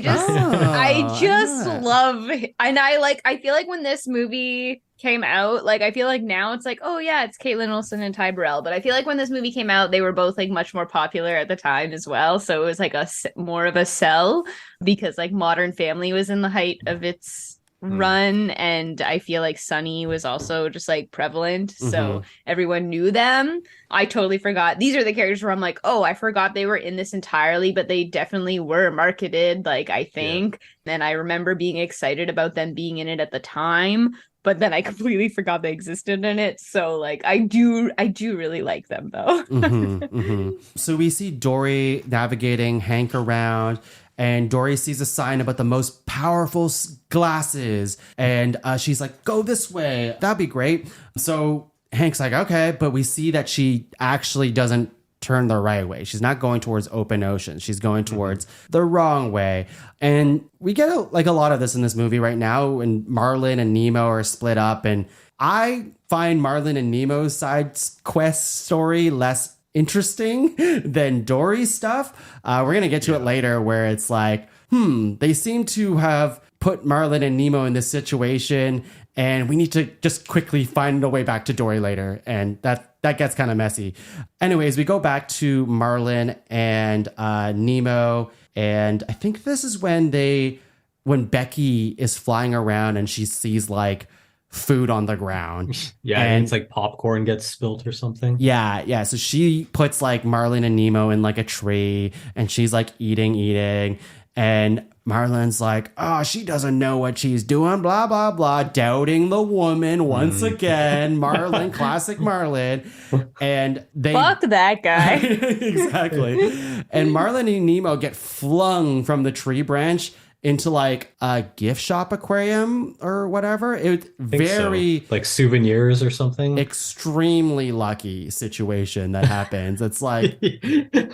just love, and I feel like when this movie came out, like I feel like now it's like, oh yeah, it's Caitlin Olsen and Ty Burrell, but I feel like when this movie came out, they were both like much more popular at the time as well, so it was like more of a sell because like Modern Family was in the height of its run, and I feel like Sunny was also just like prevalent, so everyone knew them. I totally forgot. These are the characters where I'm like, oh, I forgot they were in this entirely, but they definitely were marketed, like I think. And I remember being excited about them being in it at the time, but then I completely forgot they existed in it. So like I do really like them though. So we see Dory navigating Hank around, and Dory sees a sign about the most powerful glasses. And she's like, go this way. That'd be great. So Hank's like, okay. But we see that she actually doesn't turn the right way. She's not going towards open ocean. She's going towards the wrong way. And we get a lot of this in this movie right now. And Marlin and Nemo are split up. And I find Marlin and Nemo's side quest story less interesting than Dory's stuff. We're going to get to it later where it's like, they seem to have put Marlin and Nemo in this situation, and we need to just quickly find a way back to Dory later. And that gets kind of messy. Anyways, we go back to Marlin and Nemo. And I think this is when Becky is flying around and she sees like food on the ground. And it's like popcorn gets spilt or something. Yeah. So she puts like Marlin and Nemo in like a tree, and she's like eating. And Marlin's like, oh, she doesn't know what she's doing, blah, blah, blah, doubting the woman once again. Marlin, classic Marlin. And they... Fuck that guy. Exactly. And Marlin and Nemo get flung from the tree branch into like a gift shop aquarium or whatever. It very so. Like souvenirs or something. Extremely lucky situation that happens. It's like,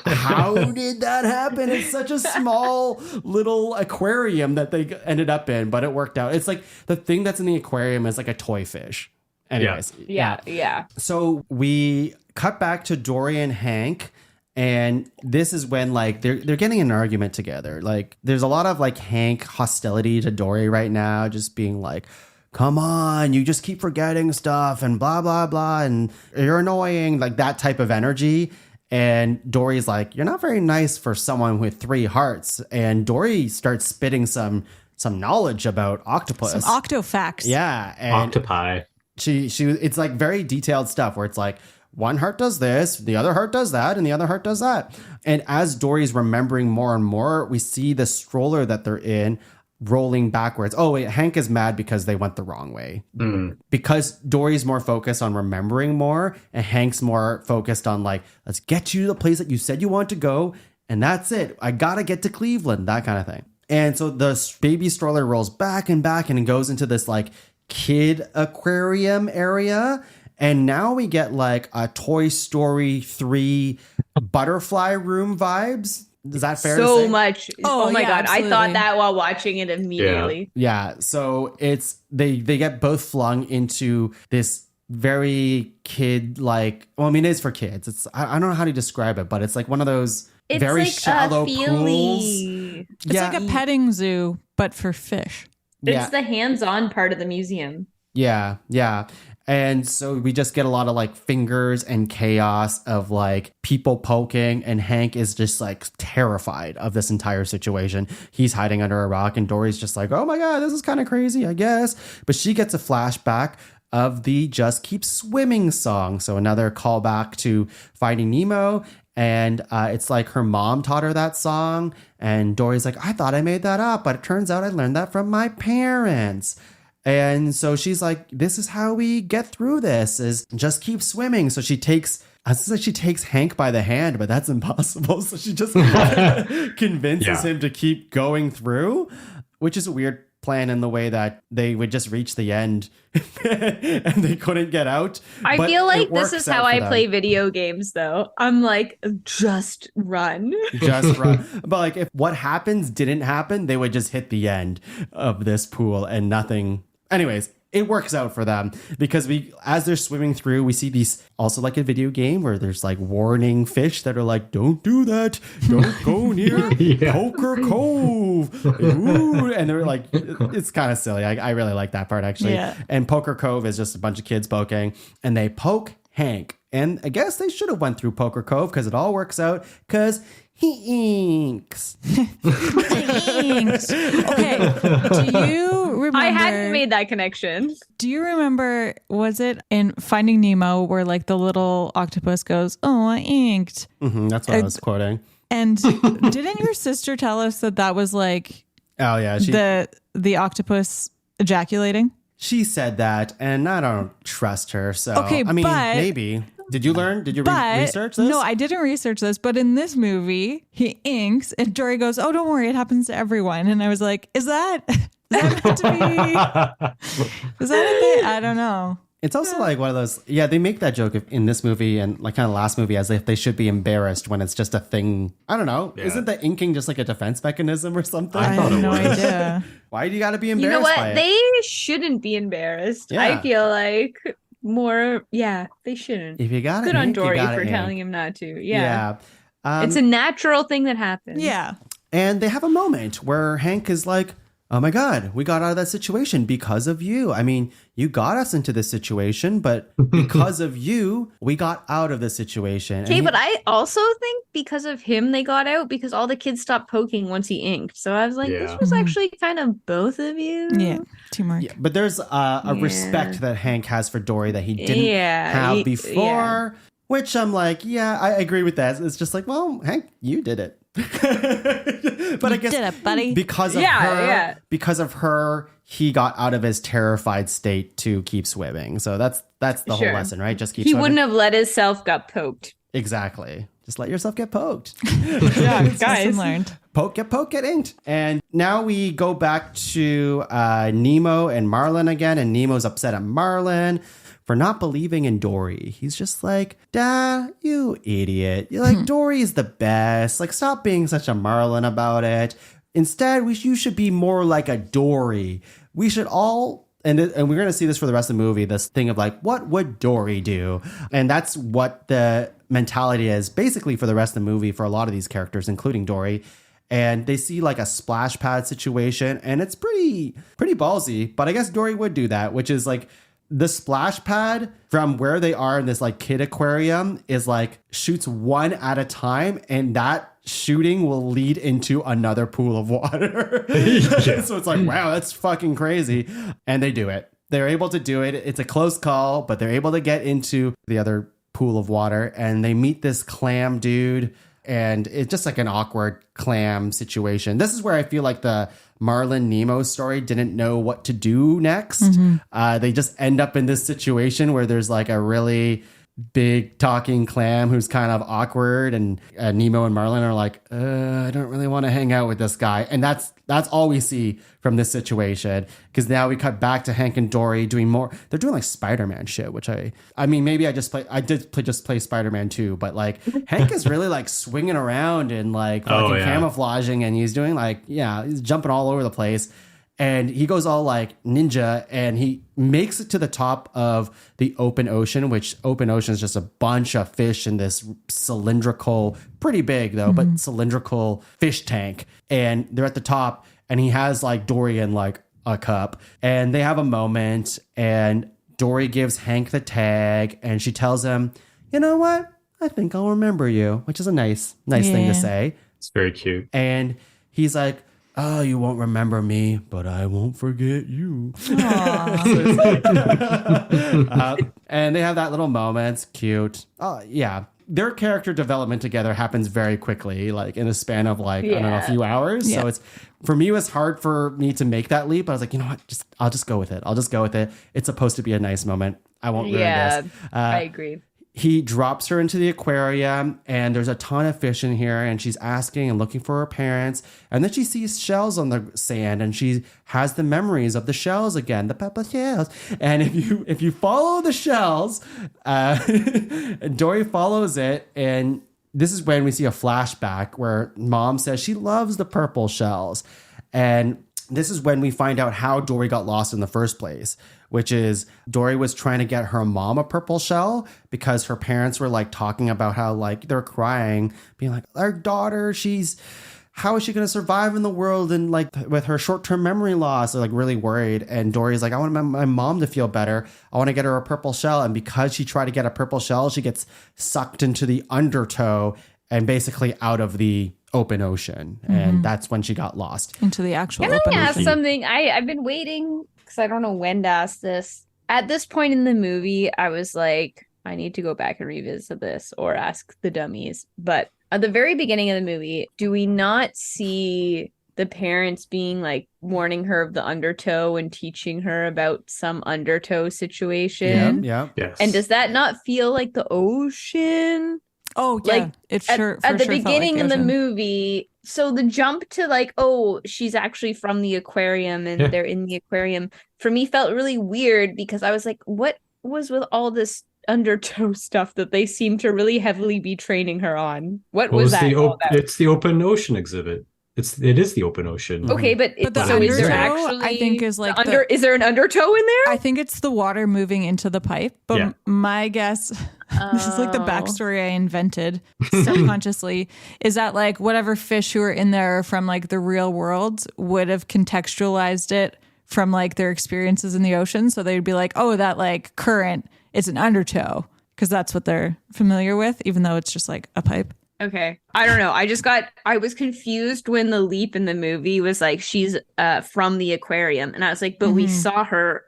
how did that happen? It's such a small little aquarium that they ended up in, but it worked out. It's like the thing that's in the aquarium is like a toy fish. Anyways. Yeah. So we cut back to Dory and Hank. And this is when like they're getting an argument together. Like there's a lot of like Hank hostility to Dory right now, just being like, come on, you just keep forgetting stuff and blah, blah, blah. And you're annoying, like that type of energy. And Dory's like, you're not very nice for someone with 3 hearts. And Dory starts spitting some knowledge about octopus. Some octo facts. Yeah. And octopi. She it's like very detailed stuff where it's like, one heart does this, the other heart does that, and the other heart does that. And as Dory's remembering more and more, we see the stroller that they're in rolling backwards. Oh, wait, Hank is mad because they went the wrong way. Because Dory's more focused on remembering more, and Hank's more focused on like, let's get you to the place that you said you want to go, and that's it. I gotta get to Cleveland, that kind of thing. And so the baby stroller rolls back and it goes into this like kid aquarium area. And now we get like a Toy Story 3 butterfly room vibes. Is that fair to say? So much. Oh my God. Absolutely. I thought that while watching it immediately. Yeah. So it's they get both flung into this very kid like, well, I mean, it is for kids. It's I don't know how to describe it, but it's like one of those very like shallow pools. It's like a petting zoo, but for fish. It's the hands-on part of the museum. Yeah. And so we just get a lot of like fingers and chaos of like people poking, and Hank is just like terrified of this entire situation. He's hiding under a rock, and Dory's just like, oh my God, this is kind of crazy, I guess. But she gets a flashback of the Just Keep Swimming song. So another callback to Finding Nemo. And it's like her mom taught her that song. And Dory's like, I thought I made that up, but it turns out I learned that from my parents. And so she's like, this is how we get through this, is just keep swimming. So she takes I was like, she takes Hank by the hand, but that's impossible. So she just convinces him to keep going through, which is a weird plan in the way that they would just reach the end and they couldn't get out. I feel like this is how I play video games, though. I'm like, just run. Just run. But like, if what happens didn't happen, they would just hit the end of this pool and nothing. Anyways, it works out for them because as they're swimming through, we see these also like a video game where there's like warning fish that are like, don't do that. Don't go near Poker Cove. Ooh. And they're like, it's kind of silly. I really like that part actually. Yeah. And Poker Cove is just a bunch of kids poking and they poke Hank. And I guess they should have went through Poker Cove because it all works out because he inks. Okay. Do you remember? I hadn't made that connection. Do you remember, was it in Finding Nemo where like the little octopus goes, oh, I inked? Mm-hmm, that's what I was quoting. And didn't your sister tell us that was like oh yeah, the octopus ejaculating? She said that, and I don't trust her. So, okay, I mean, maybe. Did you learn? Did you research this? No, I didn't research this. But in this movie, he inks, and Dory goes, "Oh, don't worry, it happens to everyone." And I was like, "Is that meant to be? Is that a thing? I don't know." It's also like one of those. Yeah, they make that joke in this movie and like kind of last movie as if they should be embarrassed when it's just a thing. I don't know. Yeah. Isn't the inking just like a defense mechanism or something? I have no idea. Why do you got to be embarrassed? You know what? By it? They shouldn't be embarrassed. Yeah. I feel like more. Yeah, they shouldn't. If you got good on Dory for telling him not to. Yeah. It's a natural thing that happens. Yeah. And they have a moment where Hank is like, oh my God, we got out of that situation because of you. I mean, you got us into this situation, but because of you, we got out of the situation. Okay, but I also think because of him, they got out because all the kids stopped poking once he inked. So I was like, this was actually kind of both of you. Yeah, teamwork. Yeah, but there's a respect that Hank has for Dory that he didn't have before, which I'm like, yeah, I agree with that. It's just like, well, Hank, you did it. But I guess did it, buddy. because of her, he got out of his terrified state to keep swimming. So that's the whole lesson, right? Just keep. He swimming. wouldn't have let himself got poked. Exactly. Just let yourself get poked. Yeah, guys. Learned. Get poked, get inked. And now we go back to Nemo and Marlin again, and Nemo's upset at Marlin for not believing in Dory. He's just like, Dad, you idiot. You're like, Dory's the best. Like, stop being such a Marlin about it. Instead, you should be more like a Dory. We should all, and we're going to see this for the rest of the movie, this thing of like, what would Dory do? And that's what the mentality is basically for the rest of the movie for a lot of these characters, including Dory. And they see like a splash pad situation, and it's pretty ballsy. But I guess Dory would do that, which is like, the splash pad from where they are in this like kid aquarium is like shoots one at a time, and that shooting will lead into another pool of water. So it's like, wow, that's fucking crazy. And they do it. They're able to do it. It's a close call, but they're able to get into the other pool of water, and they meet this clam dude. And it's just like an awkward clam situation. This is where I feel like the Marlin Nemo story didn't know what to do next. They just end up in this situation where there's like a really big talking clam who's kind of awkward, and Nemo and Marlin are like, I don't really want to hang out with this guy. And that's all we see from this situation, because now we cut back to Hank and Dory doing more. They're doing like Spider-Man shit, which I mean, maybe I did play Spider-Man too, but like Hank is really like swinging around and like fucking camouflaging, and he's doing like, he's jumping all over the place. And he goes all like ninja, and he makes it to the top of the open ocean, which open ocean is just a bunch of fish in this cylindrical, pretty big though, but cylindrical fish tank. And they're at the top, and he has like Dory in like a cup, and they have a moment, and Dory gives Hank the tag, and she tells him, you know what? I think I'll remember you, which is a nice thing to say. It's very cute. And he's like, oh, you won't remember me, but I won't forget you. And they have that little moment. It's cute. Oh, yeah. Their character development together happens very quickly, like in a span of like, I don't know, a few hours. Yeah. So for me, it was hard for me to make that leap. I was like, you know what? I'll just go with it. It's supposed to be a nice moment. I won't ruin this. I agree. he drops her into the aquarium, and there's a ton of fish in here, and she's asking and looking for her parents. And then she sees shells on the sand, and she has the memories of the shells again, the pepper shells. And if you follow the shells, Dory follows it, and this is when we see a flashback where Mom says she loves the purple shells. And this is when we find out how Dory got lost in the first place, which is Dory was trying to get her mom a purple shell because her parents were like talking about how like they're crying, being like, our daughter, how is she going to survive in the world? And like with her short-term memory loss, they're like really worried. And Dory's like, I want my mom to feel better. I want to get her a purple shell. And because she tried to get a purple shell, she gets sucked into the undertow and basically out of the open ocean. And that's when she got lost. Into the actual Can open I ask ocean. something? I've been waiting because I don't know when to ask this. At this point in the movie, I was like, I need to go back and revisit this or ask the dummies. But at the very beginning of the movie, do we not see the parents being like warning her of the undertow and teaching her about some undertow situation? Yeah. Yes. And does that not feel like the ocean? Oh, yeah. Like, It at, sure, at for the sure felt like beginning the of the ocean. movie, so the jump to like, oh, she's actually from the aquarium and Yeah. they're in the aquarium, for me felt really weird because I was like, what was with all this undertow stuff that they seem to really heavily be training her on? What was that all about? It's the open ocean exhibit. It is the open ocean. Okay, but, But the so is there undertow, actually I think, is like is there an undertow in there? I think it's the water moving into the pipe. But Yeah. my guess, this is like the Oh. backstory I invented subconsciously, is that like whatever fish who are in there from like the real world would have contextualized it from like their experiences in the ocean. So they'd be like, oh, that like current is an undertow because that's what they're familiar with, even though it's just like a pipe. Okay. I don't know. I was confused when the leap in the movie was like, she's from the aquarium. And I was like, but we saw her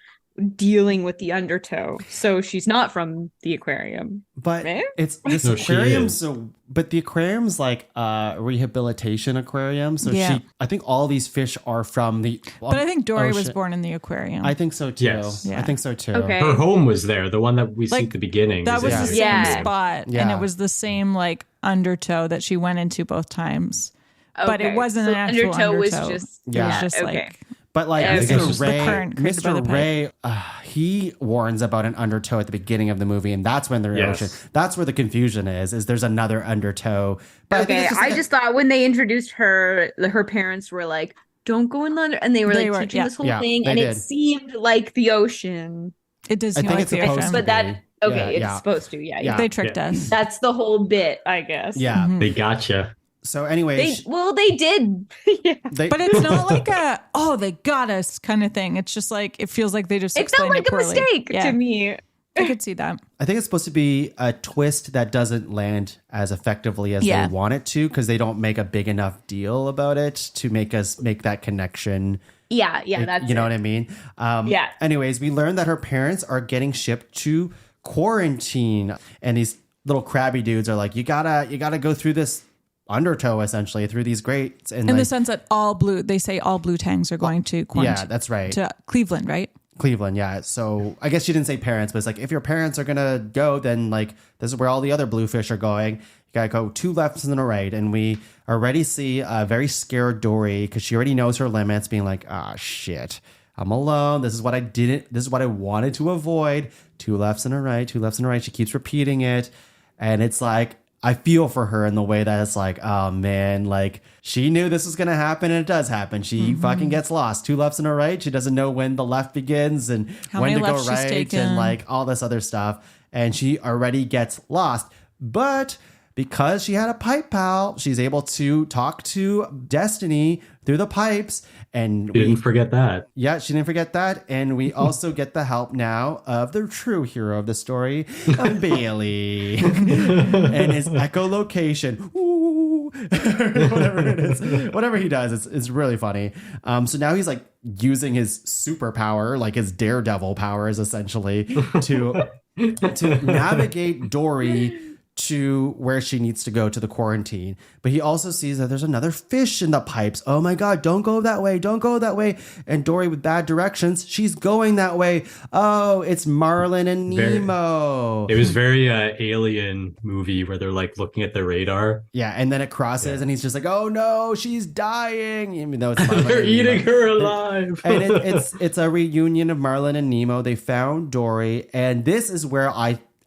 dealing with the undertow. So she's not from the aquarium. But Eh? it's this No, she aquarium. is. But the aquarium's like a rehabilitation aquarium. So Yeah. I think all these fish are from the. But I think Dory was ocean. born in the aquarium. I think so too. Yes. Yeah. I think so too. Okay. Her home was there, the one that we see Like, at the beginning. that is was in the the same Yeah. spot. And Yeah. it was the same like undertow that she went into both times. But it Okay. wasn't So an actual undertow was undertow. just Yeah. It was just okay. like But like Yeah, I think it's Mr. just the Ray, current created by the Mr. pipe. Ray, he warns about an undertow at the beginning of the movie, and that's when they're in the Yes. ocean. That's where the confusion is there's another undertow. But I think Okay, it's just I like just thought when they introduced her, her parents were like, "Don't go in the under," and they were They like were, teaching yeah. this whole Yeah, thing, they and did. it seemed like the ocean. it does I seem think like it's the supposed ocean. to But that be. okay, Yeah, it's yeah. supposed to, yeah. Yeah. They tricked Yeah. us. That's the whole bit, I guess. Yeah. They gotcha. So anyway, They did. Yeah. But it's not like a they got us kind of thing. It's just like it feels like they just It felt explained like it a poorly. mistake Yeah, to me. I could see that. I think it's supposed to be a twist that doesn't land as effectively as Yeah. they want it to because they don't make a big enough deal about it to make us make that connection. Yeah, that's you know it. what I mean? Yeah. Anyways, we learned that her parents are getting shipped to quarantine, and these little crabby dudes are like, you gotta go through this undertow essentially through these grates, and In like, the sense that all blue tangs are going to quarantine. yeah, that's right. To Cleveland, right? Cleveland, yeah. So I guess she didn't say parents, but it's like if your parents are gonna go, then like this is where all the other bluefish are going. You gotta go 2 lefts and a right, and we already see a very scared Dory because she already knows her limits, being like, ah, shit, I'm alone. This is what I wanted to avoid. 2 lefts and a right, 2 lefts and a right. She keeps repeating it, and it's like I feel for her in the way that it's like, oh man, like she knew this was gonna happen and it does happen. She fucking gets lost. 2 lefts and a right. She doesn't know when the left begins and How when many to go lefts she's right taken. and like all this other stuff. And she already gets lost. But because she had a pipe pal, she's able to talk to Destiny through the pipes. And You didn't forget that. yeah, she didn't forget that. And we also get the help now of the true hero of the story, Bailey, and his echolocation. Ooh. Whatever it is, whatever he does, it's really funny. So now he's like using his superpower, like his daredevil powers, essentially, to navigate Dory to where she needs to go, to the quarantine. But he also sees that there's another fish in the pipes. Oh my God, don't go that way. Don't go that way. And Dory, with bad directions, she's going that way. Oh, it's Marlin and Nemo. It was very alien movie where they're like looking at the radar. Yeah. And then it crosses and he's just like, oh no, she's dying. Even though it's Marlin They're and eating Nemo. her alive. And it's a reunion of Marlin and Nemo. They found Dory. And this is where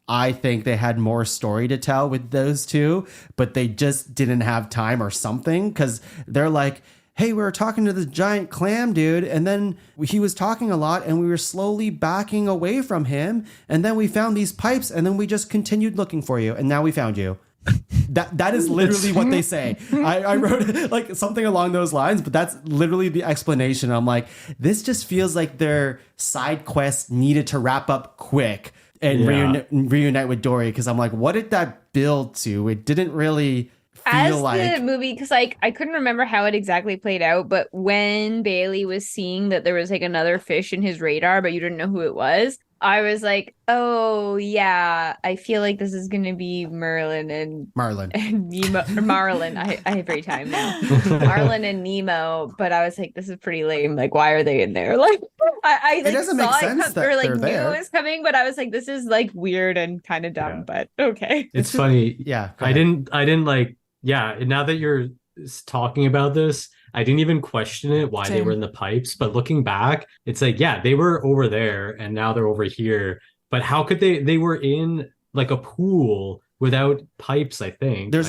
I think they had more story to tell with those two, but they just didn't have time or something, because they're like, hey, we were talking to this giant clam dude, and then he was talking a lot, and we were slowly backing away from him, and then we found these pipes, and then we just continued looking for you, and now we found you. That is literally what they say. I wrote like something along those lines, but that's literally the explanation. I'm like, this just feels like their side quest needed to wrap up quick and reunite with Dory, because I'm like, what did that build to? It didn't really feel like the movie, because like I couldn't remember how it exactly played out, but when Bailey was seeing that there was like another fish in his radar, but you didn't know who it was, I was like, oh yeah, I feel like this is gonna be Marlin and Nemo. Marlin, I have every time now. Marlin and Nemo, but I was like, this is pretty lame. Like, why are they in there? Like, I like, it doesn't make sense that or like they're knew there. it was coming, but I was like, this is like weird and kind of dumb, but okay. It's funny. Yeah, I didn't like. Yeah, now that you're talking about this, I didn't even question it why they were in the pipes. But looking back, it's like, yeah, they were over there and now they're over here. But how could they were in like a pool without pipes, I think. There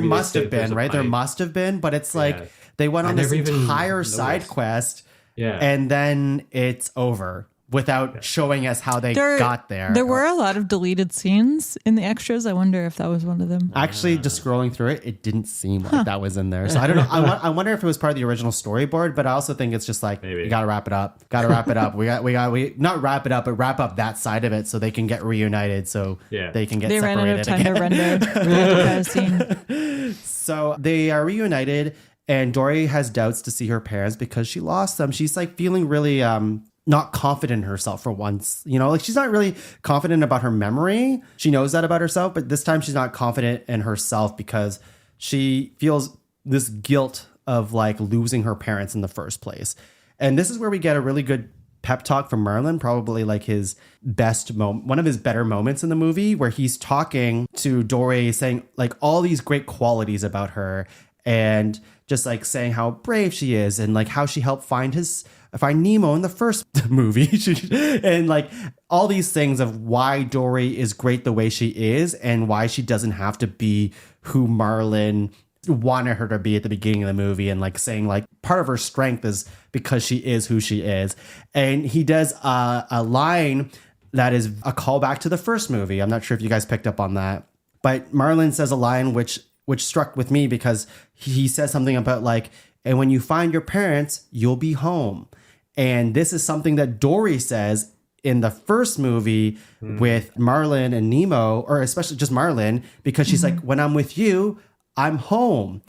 must have been, right? There must have been, but it's like they went on this entire side quest and then it's over without showing us how they got there. There were a lot of deleted scenes in the extras. I wonder if that was one of them. Actually, just scrolling through it, it didn't seem like that was in there. So I don't know. I wonder if it was part of the original storyboard, but I also think it's just like, you got to wrap it up. We not wrap it up, but wrap up that side of it so they can get reunited, so they can get separated. They ran out of time to render the scene. So they are reunited, and Dory has doubts to see her parents because she lost them. She's like feeling really not confident in herself for once, like she's not really confident about her memory. She knows that about herself, but this time she's not confident in herself because she feels this guilt of like losing her parents in the first place. And this is where we get a really good pep talk from Marlin, probably like his best moment, one of his better moments in the movie, where he's talking to Dory, saying like all these great qualities about her and just like saying how brave she is and like how she helped find Nemo in the first movie and like all these things of why Dory is great the way she is and why she doesn't have to be who Marlin wanted her to be at the beginning of the movie, and like saying like part of her strength is because she is who she is. And he does a line that is a callback to the first movie. I'm not sure if you guys picked up on that, but Marlin says a line which struck with me because he says something about like, and when you find your parents, you'll be home. And this is something that Dory says in the first movie with Marlin and Nemo, or especially just Marlin, because she's like, when I'm with you, I'm home.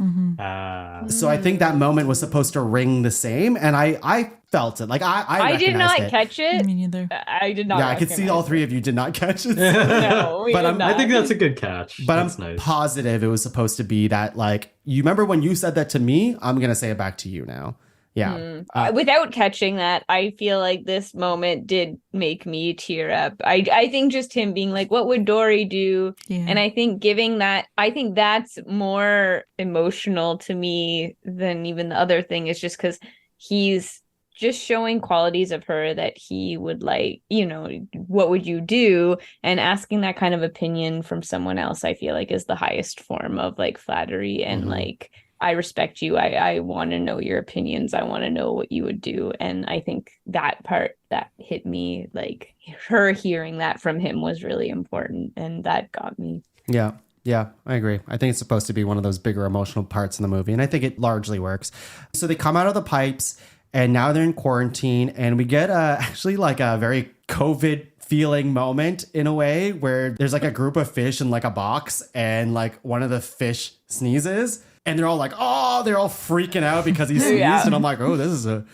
So I think that moment was supposed to ring the same. And I felt it. Like I did not catch it. Me neither. I did not. Yeah, I could see all three of you did not catch it. No, we did not. I think that's a good catch. But that's I'm nice. positive it was supposed to be that, like, you remember when you said that to me? I'm going to say it back to you now. Yeah. Without catching that, I feel like this moment did make me tear up. I think just him being like, what would Dory do? Yeah. And I think I think that's more emotional to me than even the other thing, is just because he's just showing qualities of her that he would like, what would you do? And asking that kind of opinion from someone else, I feel like is the highest form of like flattery and like, I respect you. I want to know your opinions. I want to know what you would do. And I think that part that hit me, like her hearing that from him, was really important. And that got me. Yeah, I agree. I think it's supposed to be one of those bigger emotional parts in the movie. And I think it largely works. So they come out of the pipes and now they're in quarantine. And we get actually like a very COVID feeling moment in a way, where there's like a group of fish in like a box and like one of the fish sneezes. And they're all like, oh, they're all freaking out because he sneezed. And I'm like, oh, this is a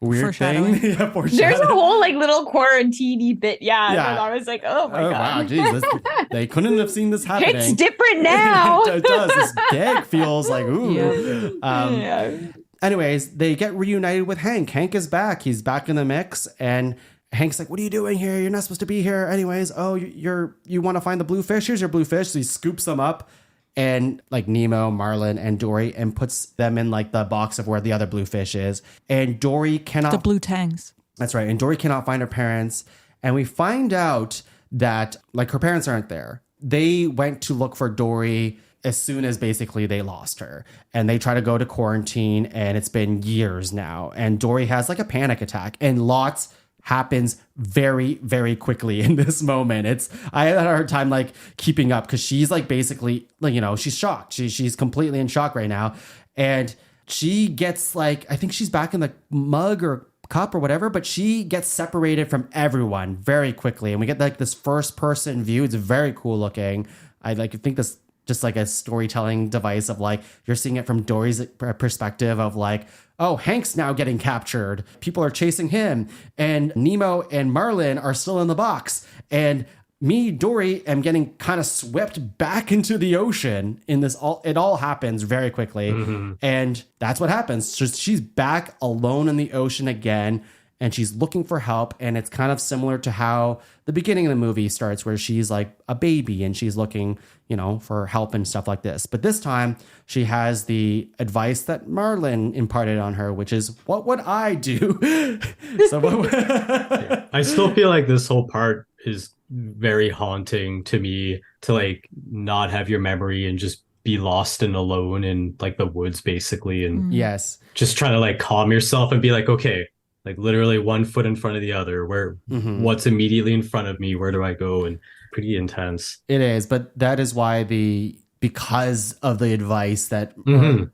weird thing. Foreshadowing. Yeah, There's a whole like little quarantine bit. Yeah. Yeah. And I was like, oh my God. Wow, geez, they couldn't have seen this happening. It's different now. It does. This gag feels like, ooh. Yeah. Anyways, they get reunited with Hank. Hank is back. He's back in the mix. And Hank's like, what are you doing here? You're not supposed to be here. Anyways, oh, you want to find the blue fish? Here's your blue fish. So he scoops them up and like Nemo, Marlin, and Dory and puts them in like the box of where the other blue fish is. And Dory cannot... The blue tangs. That's right. And Dory cannot find her parents. And we find out that like her parents aren't there. They went to look for Dory as soon as basically they lost her, and they try to go to quarantine, and it's been years now. And Dory has like a panic attack, and lots happens very, very quickly in this moment. I had a hard time like keeping up because she's like basically like, you know, she's shocked. She's completely in shock right now. And she gets like, I think she's back in the mug or cup or whatever, but she gets separated from everyone very quickly. And we get like this first person view. It's very cool looking. I like think this just like a storytelling device of like, you're seeing it from Dory's perspective of like, oh, Hank's now getting captured. People are chasing him. And Nemo and Marlin are still in the box. And me, Dory, am getting kind of swept back into the ocean in this. It all happens very quickly. Mm-hmm. And that's what happens. She's back alone in the ocean again. And she's looking for help. And it's kind of similar to how the beginning of the movie starts, where she's like a baby and she's looking, you know, for help and stuff like this. But this time she has the advice that Marlin imparted on her, which is, what would I do? Yeah. I still feel like this whole part is very haunting to me, to like not have your memory and just be lost and alone in like the woods basically. And yes, just trying to like calm yourself and be like, okay, like literally one foot in front of the other, where what's immediately in front of me, where do I go? And pretty intense. It is, but that is why because of the advice that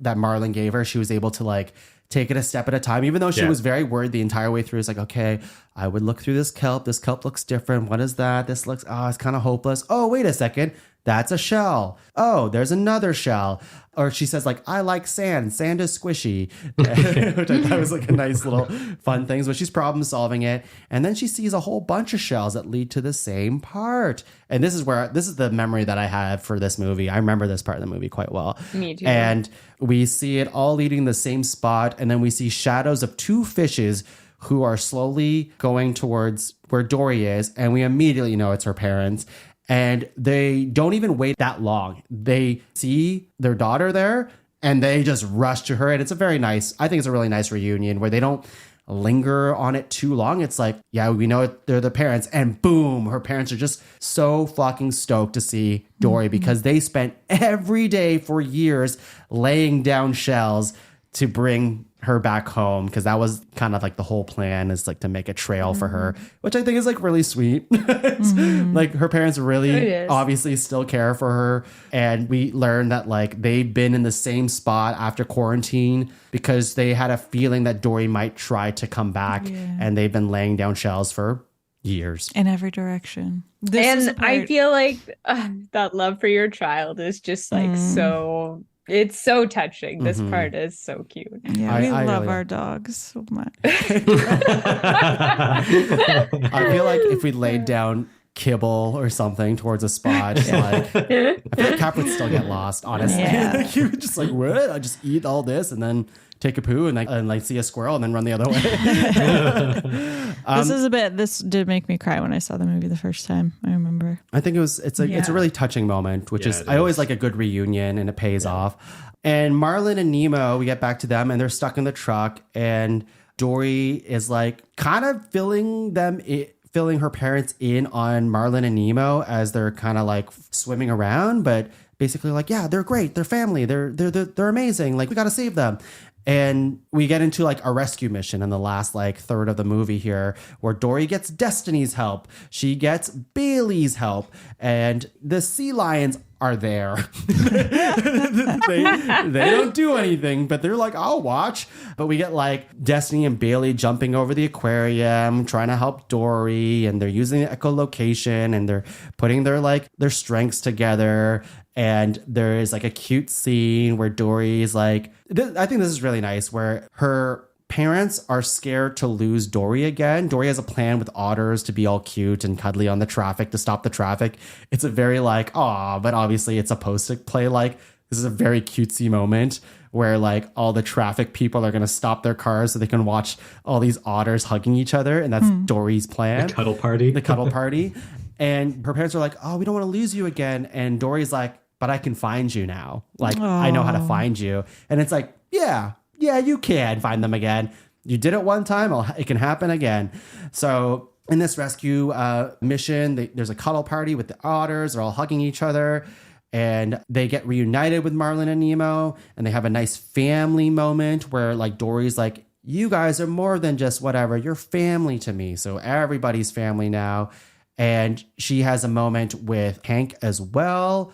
that Marlin gave her, she was able to like take it a step at a time, even though she was very worried the entire way through. It's like, okay, I would look through this kelp. This kelp looks different. What is that? This looks, it's kind of hopeless. Oh, wait a second. That's a shell. Oh, there's another shell. Or she says like, I like sand. Sand is squishy. Which I thought was like a nice little fun thing. But she's problem solving it. And then she sees a whole bunch of shells that lead to the same part. And this is the memory that I have for this movie. I remember this part of the movie quite well. Me too. And we see it all leading the same spot. And then we see shadows of two fishes who are slowly going towards where Dory is. And we immediately know it's her parents. And they don't even wait that long. They see their daughter there and they just rush to her. And it's I think it's a really nice reunion where they don't linger on it too long. It's like, yeah, we know they're the parents, and boom, her parents are just so fucking stoked to see Dory because they spent every day for years laying down shells to bring her back home, because that was kind of like the whole plan, is like to make a trail for her, which I think is like really sweet. Like her parents really obviously still care for her, and we learned that like they've been in the same spot after quarantine because they had a feeling that Dory might try to come back, and they've been laying down shells for years in every direction. I feel like that love for your child is just like it's so touching. This part is so cute. Yeah, we love our dogs so much. I feel like if we laid down kibble or something towards a spot, like I feel like Cap would still get lost, honestly. Like, he would just like, what? I just eat all this and then take a poo and like see a squirrel and then run the other way. This did make me cry when I saw the movie the first time. I remember. I think it's a really touching moment, which I always like a good reunion, and it pays off. And Marlin and Nemo, we get back to them and they're stuck in the truck, and Dory is like kind of filling her parents in on Marlin and Nemo as they're kind of like swimming around, but basically like, yeah, they're great. They're family. They're amazing. Like, we got to save them. And we get into like a rescue mission in the last like third of the movie here, where Dory gets Destiny's help. She gets Bailey's help, and the sea lions are there. they don't do anything, but they're like, I'll watch. But we get like Destiny and Bailey jumping over the aquarium, trying to help Dory, and they're using the echolocation, and they're putting their strengths together. And there is like a cute scene where Dory is like, I think this is really nice, where her parents are scared to lose Dory again. Dory has a plan with otters to be all cute and cuddly on the traffic to stop the traffic. It's a very like, aw, but obviously it's supposed to play like, this is a very cutesy moment where like all the traffic people are going to stop their cars so they can watch all these otters hugging each other. And that's Dory's plan. The cuddle party. The cuddle party. And her parents are like, oh, we don't want to lose you again. And Dory's like, but I can find you now. Like, I know how to find you. And it's like, yeah, you can find them again. You did it one time. It can happen again. So in this rescue mission, there's a cuddle party with the otters. They're all hugging each other. And they get reunited with Marlin and Nemo. And they have a nice family moment where like Dory's like, you guys are more than just whatever. You're family to me. So everybody's family now. And she has a moment with Hank as well.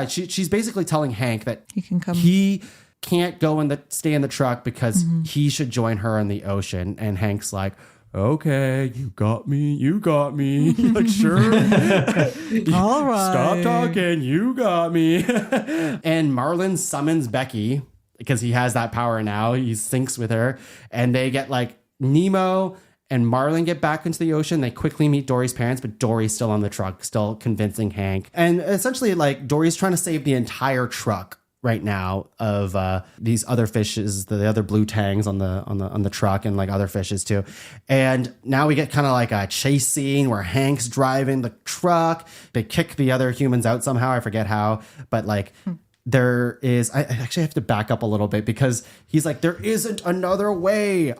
She's basically telling Hank that he can come. He can't go stay in the truck because he should join her in the ocean. And Hank's like, okay, you got me. Like, sure. All right. Stop talking. You got me. And Marlin summons Becky because he has that power now. He syncs with her. And they get like Nemo and Marlin get back into the ocean. They quickly meet Dory's parents, but Dory's still on the truck, still convincing Hank. And essentially, like, Dory's trying to save the entire truck right now of these other fishes, the other blue tangs on the truck, and like other fishes too. And now we get kind of like a chase scene where Hank's driving the truck. They kick the other humans out somehow. I forget how, but like. There is, I actually have to back up a little bit because he's like, there isn't another way.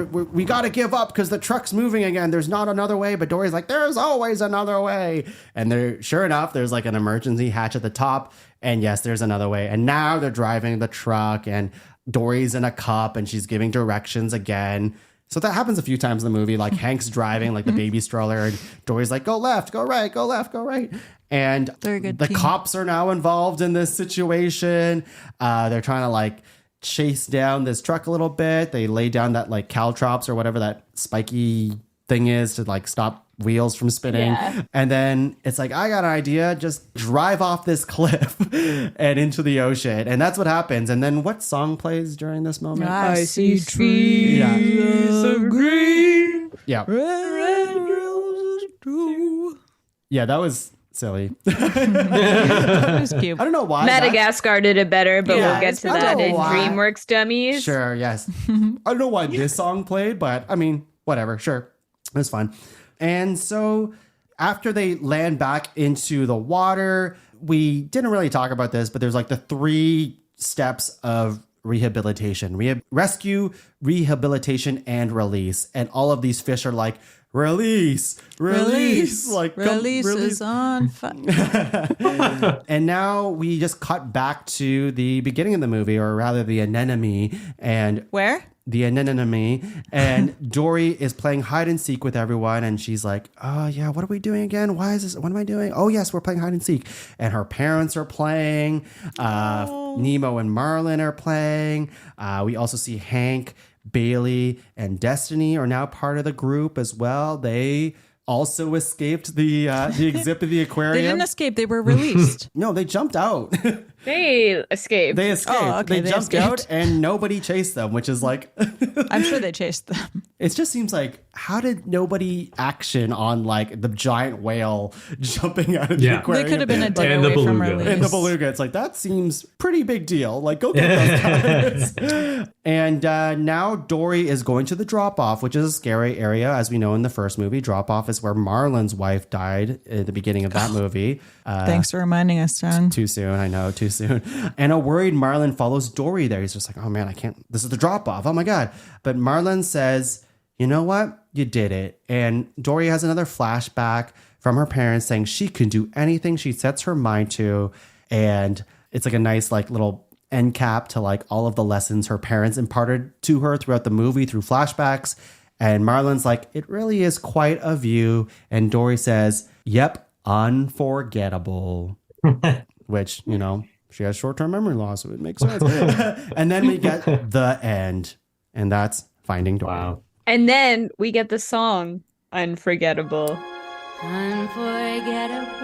We got to give up because the truck's moving again. There's not another way. But Dory's like, there's always another way. And sure enough, there's like an emergency hatch at the top. And yes, there's another way. And now they're driving the truck and Dory's in a cup and she's giving directions again. So that happens a few times in the movie. Like Hank's driving like the baby stroller and Dory's like, go left, go right, go left, go right. And the cops are now involved in this situation. They're trying to like chase down this truck a little bit. They lay down that like caltrops or whatever that spiky thing is to like stop wheels from spinning. Yeah. And then it's like, I got an idea. Just drive off this cliff and into the ocean. And that's what happens. And then what song plays during this moment? I see trees of green. Yeah. Red roses too. Yeah, that was silly. That was cute. I don't know why. Madagascar did it better, but we'll get to that in why. DreamWorks Dummies. Sure, yes. I don't know why this song played, but I mean, whatever. Sure. It was fun. And so after they land back into the water, we didn't really talk about this, but there's like the 3 steps of rehabilitation. Rescue, rehabilitation, and release. And all of these fish are like, release. Like, release is on fire. And now we just cut back to the beginning of the movie, or rather the anemone. And where? The anemone. And Dory is playing hide and seek with everyone. And she's like, oh, yeah, what are we doing again? Why is this? What am I doing? Oh, yes, we're playing hide and seek. And her parents are playing. Nemo and Marlin are playing. We also see Hank, Bailey, and Destiny are now part of the group as well. They also escaped the exhibit of the aquarium. They didn't escape. They were released. No, they jumped out. They escaped. Oh, okay, They jumped out and nobody chased them, which is like... I'm sure they chased them. It just seems like, how did nobody action on like the giant whale jumping out of the aquarium? They could have been a day away from release. And the beluga. It's like, that seems pretty big deal. Like, go get those guys. And now Dory is going to the drop-off, which is a scary area. As we know in the first movie, drop-off is where Marlin's wife died at the beginning of that movie. Thanks for reminding us, John. Too soon, I know, too soon. And a worried Marlin follows Dory there. He's just like, oh man, I can't, this is the drop-off. Oh my God. But Marlin says, you know what? You did it. And Dory has another flashback from her parents saying she can do anything she sets her mind to. And it's like a nice like little end cap to like all of the lessons her parents imparted to her throughout the movie through flashbacks. And Marlin's like, it really is quite a view. And Dory says, yep, unforgettable. Which, you know, she has short-term memory loss, so it makes sense. And then we get the end. And that's Finding Dory. Wow. And then we get the song Unforgettable. Unforgettable.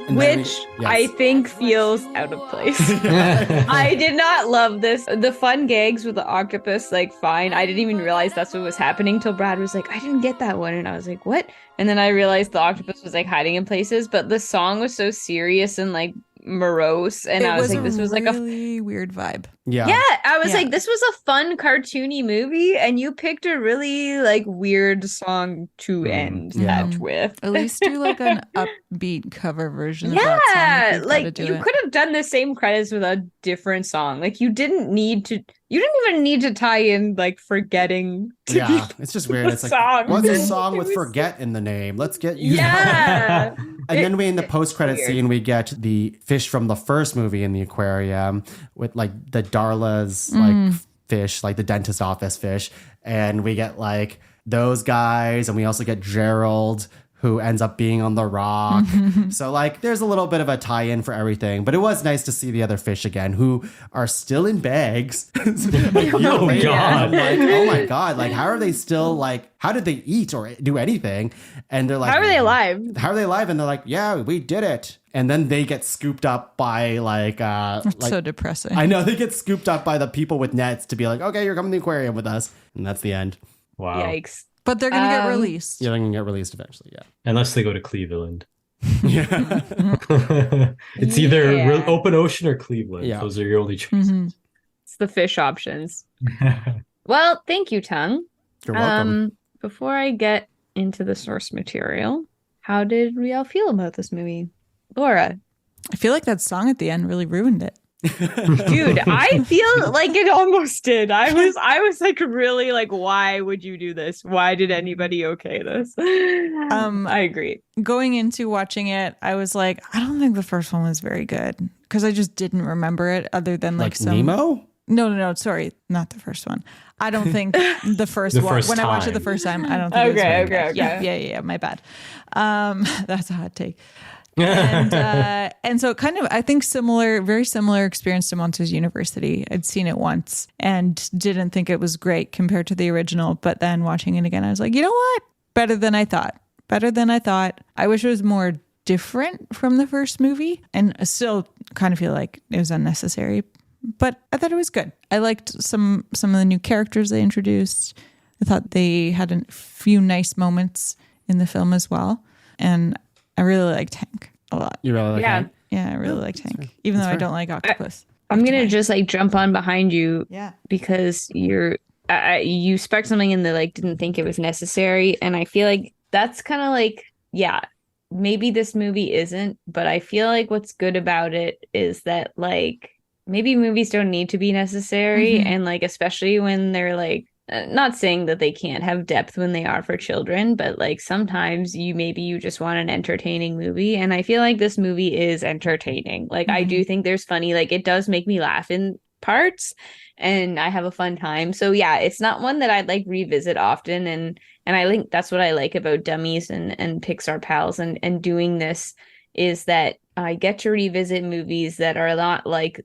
And then which yes. I think feels out of place. I did not love this. The fun gags with the octopus, like, fine. I didn't even realize that's what was happening till Brad was like, I didn't get that one. And I was like, what? And then I realized the octopus was like hiding in places, but the song was so serious and like morose. And I was like, this was like a really weird vibe. Yeah. Yeah, I was Yeah. like, this was a fun cartoony movie, and you picked a really like weird song to end yeah. that with. At least do like an upbeat cover version of that song. If Yeah, you've like gotta do you it. could have done the same credits with a different song. Like you didn't even need to tie in like forgetting to Yeah, be it's just weird. the It's like, song. what's a song It with was- forget in the name? Let's get you. Yeah. And then we in the post-credit weird. scene, we get the fish from the first movie in the aquarium with like the Darla's like fish, like the dentist office fish. And we get like those guys, and we also get Gerald, who ends up being on the rock. So like there's a little bit of a tie-in for everything. But it was nice to see the other fish again, who are still in bags. Like, Oh, later, God. I'm like, oh my God, like how are they still like, how did they eat or do anything? And they're like, How are they alive? How are they alive? And they're like, yeah, we did it. And then they get scooped up by like, It's so depressing. I know they get scooped up by the people with nets to be like, okay, you're coming to the aquarium with us. And that's the end. Wow. Yikes. But they're gonna get released. Yeah, they're going to get released eventually. Yeah. Unless they go to Cleveland. Yeah. It's either Yeah. open ocean or Cleveland. Yeah. Those are your only choices. Mhm. It's the fish options. Well, thank you, Tongue. You're welcome. Before I get into the source material, how did we all feel about this movie? Laura. I feel like that song at the end really ruined it. Dude, I feel like it almost did. I was like really like, why would you do this? Why did anybody okay this? I agree. Going into watching it, I was like, I don't think the first one was very good because I just didn't remember it other than like some Nemo? No, sorry, not the first one. I don't think the first The one. first when I watched it the time. first time, I don't think it was very good. Okay. Yeah, my bad. That's a hot take. And so kind of, I think very similar experience to Monsters University. I'd seen it once and didn't think it was great compared to the original. But then watching it again, I was like, you know what? Better than I thought. I wish it was more different from the first movie, and I still kind of feel like it was unnecessary. But I thought it was good. I liked some of the new characters they introduced. I thought they had a few nice moments in the film as well. And I really liked Hank a lot. You really like Yeah. that? Yeah, I really liked Hank, even though I don't like octopus. I'm gonna just like jump on behind you Yeah. because you spec something in the like didn't think it was necessary, and I feel like that's kind of like, yeah, maybe this movie isn't, but I feel like what's good about it is that like maybe movies don't need to be necessary, and like especially when they're like not saying that they can't have depth when they are for children, but like sometimes you just want an entertaining movie, and I feel like this movie is entertaining. Like I do think there's funny, like it does make me laugh in parts and I have a fun time. So yeah, it's not one that I'd like revisit often, and I think that's what I like about Dummies and Pixar Pals and doing this is that I get to revisit movies that are not like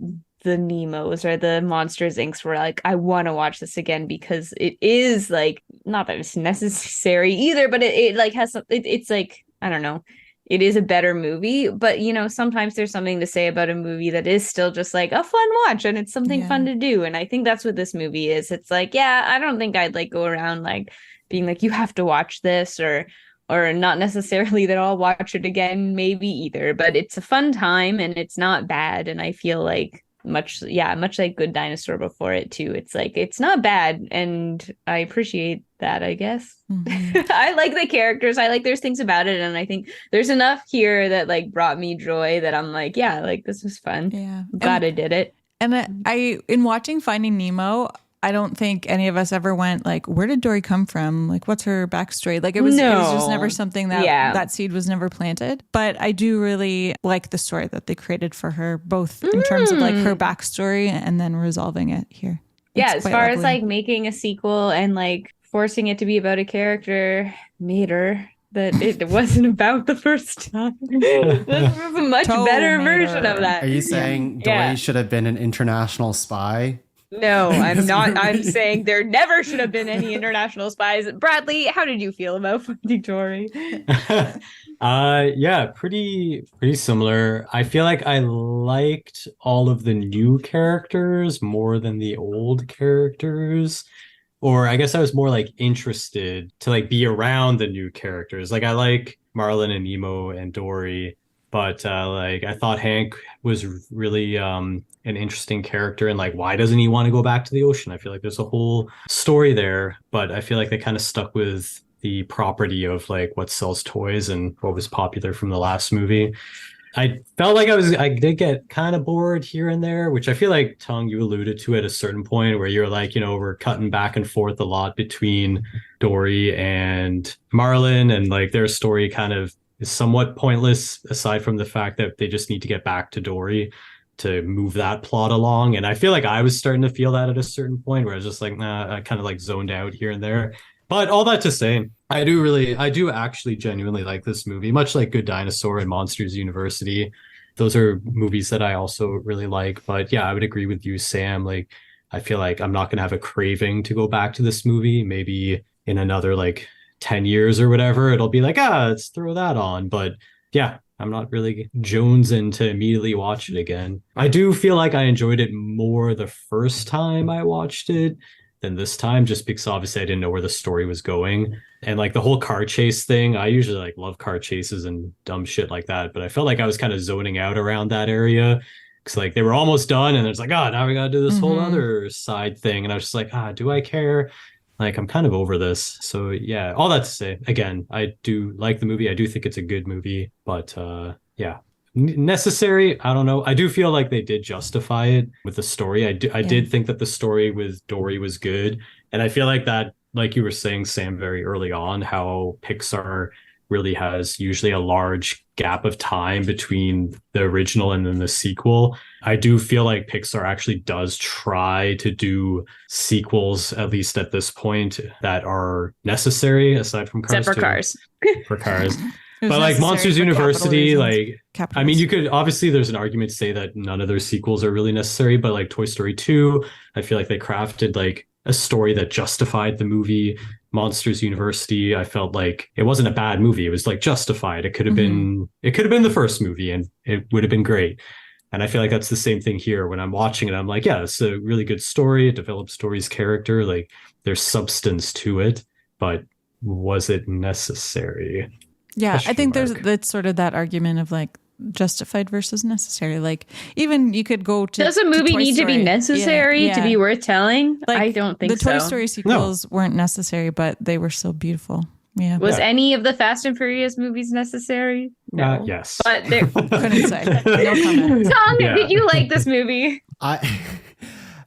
the Nemos or the Monsters Inc. where like I want to watch this again because it is like, not that it's necessary either, but it like has it's like, I don't know, it is a better movie. But you know, sometimes there's something to say about a movie that is still just like a fun watch and it's something fun to do, and I think that's what this movie is. It's like, yeah, I don't think I'd like go around like being like, you have to watch this, or not necessarily that I'll watch it again maybe either, but it's a fun time and it's not bad. And I feel like much like Good Dinosaur before it too, it's like it's not bad, and I appreciate that, I guess. I like the characters, I like there's things about it, and I think there's enough here that like brought me joy that I'm like, yeah, like this was fun. Yeah, I'm glad I did it. And I in watching Finding Nemo, I don't think any of us ever went like, where did Dory come from? Like, what's her backstory? Like, it was just never something that that seed was never planted. But I do really like the story that they created for her, both in terms of like her backstory and then resolving it here. Yeah, It's as quite far as lovely. like making a sequel and like forcing it to be about a character made her that it wasn't about the first time. This was a much better version of that. Are you saying Dory should have been an international spy? No, I'm not. I'm saying there never should have been any international spies. Bradley, how did you feel about Finding Dory? Yeah, pretty similar. I feel like I liked all of the new characters more than the old characters. Or I guess I was more like interested to like be around the new characters. Like I like Marlin and Nemo and Dory, but like I thought Hank was really an interesting character, and like why doesn't he want to go back to the ocean? I feel like there's a whole story there, but I feel like they kind of stuck with the property of like what sells toys and what was popular from the last movie. I felt like I did get kind of bored here and there, which I feel like, Tung, you alluded to at a certain point where you're like, we're cutting back and forth a lot between Dory and Marlin, and like their story kind of is somewhat pointless aside from the fact that they just need to get back to Dory to move that plot along. And I feel like I was starting to feel that at a certain point where I was just like, nah, I kind of like zoned out here and there. But all that to say, I do actually genuinely like this movie, much like Good Dinosaur and Monsters University. Those are movies that I also really like. But yeah, I would agree with you, Sam. Like, I feel like I'm not going to have a craving to go back to this movie. Maybe in another like 10 years or whatever, it'll be like, let's throw that on. But yeah, I'm not really jonesing to immediately watch it again. I do feel like I enjoyed it more the first time I watched it than this time, just because obviously I didn't know where the story was going. And like the whole car chase thing, I usually like love car chases and dumb shit like that, but I felt like I was kind of zoning out around that area because like they were almost done and it's like, now we gotta do this whole other side thing. And I was just like, do I care? Like, I'm kind of over this. So yeah, all that to say, again, I do like the movie. I do think it's a good movie, but yeah. Necessary, I don't know. I do feel like they did justify it with the story. I did think that the story with Dory was good, and I feel like that, like you were saying, Sam, very early on, how Pixar really has usually a large gap of time between the original and then the sequel. I do feel like Pixar actually does try to do sequels, at least at this point, that are necessary aside from Cars. Except for Cars. For Cars. But like Monsters University, like, I mean, you could obviously, there's an argument to say that none of their sequels are really necessary, but like Toy Story 2, I feel like they crafted like a story that justified the movie. Monsters University, I felt like it wasn't a bad movie. It was like justified. It could have been the first movie and it would have been great. And I feel like that's the same thing here when I'm watching it. I'm like, yeah, it's a really good story. It develops Dory's character. Like there's substance to it, but was it necessary? Yeah, I think that's sort of that argument of like justified versus necessary. Like even you could go to, does a movie need to be necessary to be worth telling? Like, I don't think so. The Toy Story sequels weren't necessary, but they were so beautiful. Yeah. Was any of the Fast and Furious movies necessary? No. Yes. But there couldn't say. No comment. Tom, did you like this movie?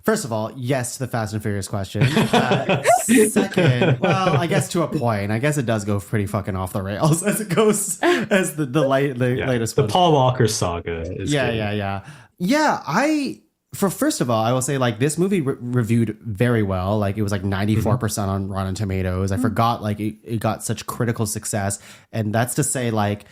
First of all, yes to the Fast and Furious question. Second, well, I guess to a point. I guess it does go pretty fucking off the rails as it goes, as the latest the one. Paul Walker saga is Yeah, first of all, I will say like this movie reviewed very well. Like it was like 94% on Rotten Tomatoes. I forgot like it got such critical success. And that's to say like,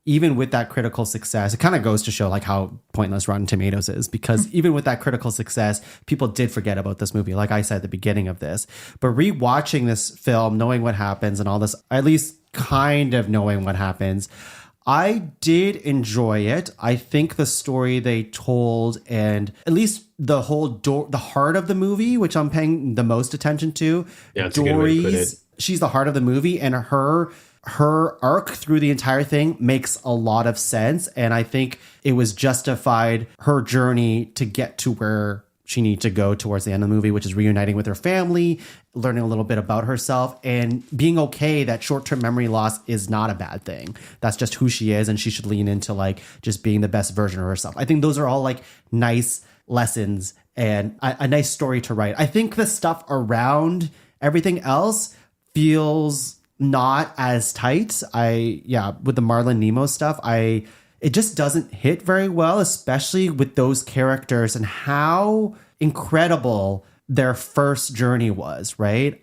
even with that critical success, it kind of goes to show like how pointless Rotten Tomatoes is, because even with that critical success, people did forget about this movie, like I said at the beginning of this. But rewatching this film, knowing what happens and all this, at least kind of knowing what happens, I did enjoy it. I think the story they told, and at least the whole the heart of the movie, which I'm paying the most attention to, Dory's, she's the heart of the movie, and her arc through the entire thing makes a lot of sense. And I think it was justified, her journey to get to where she needs to go towards the end of the movie, which is reuniting with her family, learning a little bit about herself, and being okay that short-term memory loss is not a bad thing. That's just who she is, and she should lean into like just being the best version of herself. I think those are all like nice lessons and a nice story to write. I think the stuff around everything else feels not as tight. With the Marlin Nemo stuff, it just doesn't hit very well, especially with those characters and how incredible their first journey was, right?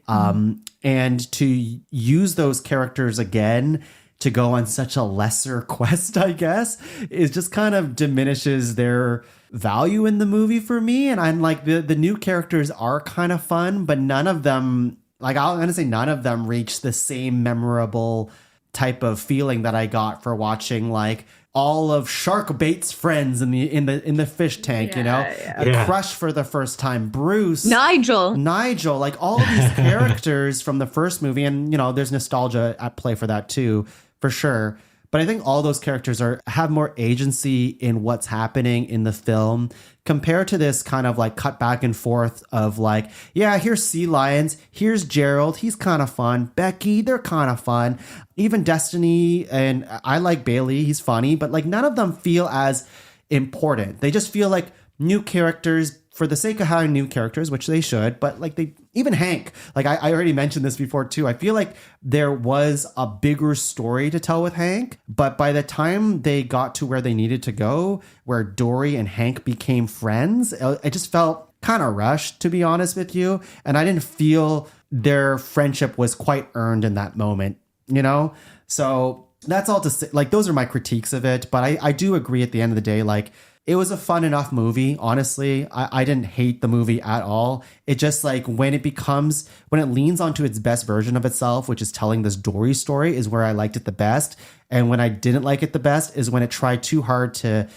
And to use those characters again to go on such a lesser quest, I guess, is just kind of diminishes their value in the movie for me. And I'm like, the new characters are kind of fun, but none of them, like, I'm going to say none of them reach the same memorable type of feeling that I got for watching, like, all of Sharkbait's friends in the fish tank, Crush for the first time, Bruce, Nigel, like all these characters from the first movie, and there's nostalgia at play for that too, for sure. But I think all those characters have more agency in what's happening in the film compared to this kind of like cut back and forth of like, yeah, here's Sea Lions, here's Gerald, he's kind of fun. Becky, they're kind of fun. Even Destiny, and I like Bailey, he's funny, but like none of them feel as important. They just feel like new characters for the sake of having new characters, which they should, but like even Hank, like I already mentioned this before too. I feel like there was a bigger story to tell with Hank, but by the time they got to where they needed to go, where Dory and Hank became friends, it just felt kind of rushed, to be honest with you. And I didn't feel their friendship was quite earned in that moment, So that's all to say. Like, those are my critiques of it, but I do agree at the end of the day, like, it was a fun enough movie, honestly. I didn't hate the movie at all. It just like when it leans onto its best version of itself, which is telling this Dory story, is where I liked it the best. And when I didn't like it the best is when it tried too hard to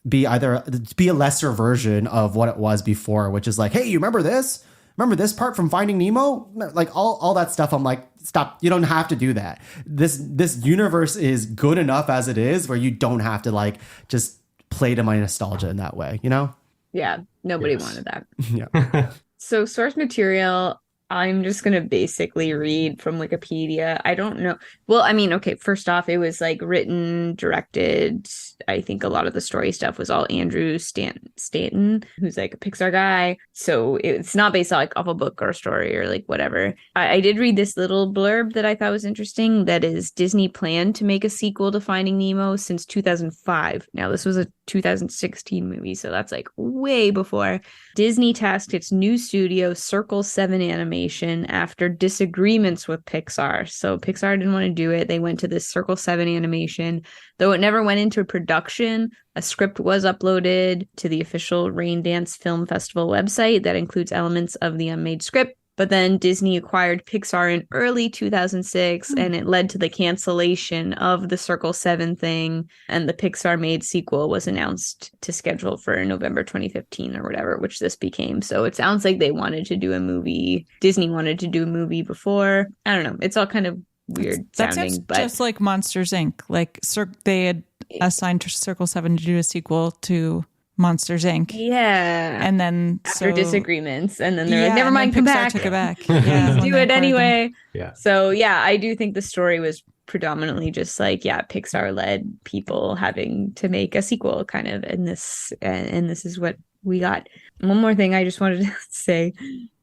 be a lesser version of what it was before, which is like, hey, you remember this? Remember this part from Finding Nemo? Like all that stuff. I'm like, stop. You don't have to do that. This universe is good enough as it is, where you don't have to like just play to my nostalgia in that way, Yeah, nobody wanted that. Yeah. So source material, I'm just going to basically read from Wikipedia. I don't know. Well, I mean, okay, first off, it was like written, directed. I think a lot of the story stuff was all Andrew Stanton, who's like a Pixar guy. So it's not based off a book or a story or like whatever. I did read this little blurb that I thought was interesting. That is, Disney planned to make a sequel to Finding Nemo since 2005. Now, this was a 2016 movie, so that's like way before. Disney tasked its new studio, Circle 7 Animation, after disagreements with Pixar. So Pixar didn't want to do it. They went to this Circle 7 Animation. Though it never went into production, a script was uploaded to the official Rain Dance Film Festival website that includes elements of the unmade script. But then Disney acquired Pixar in early 2006, and it led to the cancellation of the Circle 7 thing. And the Pixar-made sequel was announced to schedule for November 2015 or whatever, which this became. So it sounds like they wanted to do a movie. Disney wanted to do a movie before. I don't know. It's all kind of weird sounding. But just like Monsters, Inc. Like they had assigned Circle 7 to do a sequel to Monsters, Inc. Yeah. And then after disagreements, and then they're like, never mind, come back. Took it back. Yeah, do it anyway. Yeah. So yeah, I do think the story was predominantly just like, Pixar led people having to make a sequel kind of, and this is what we got. One more thing I just wanted to say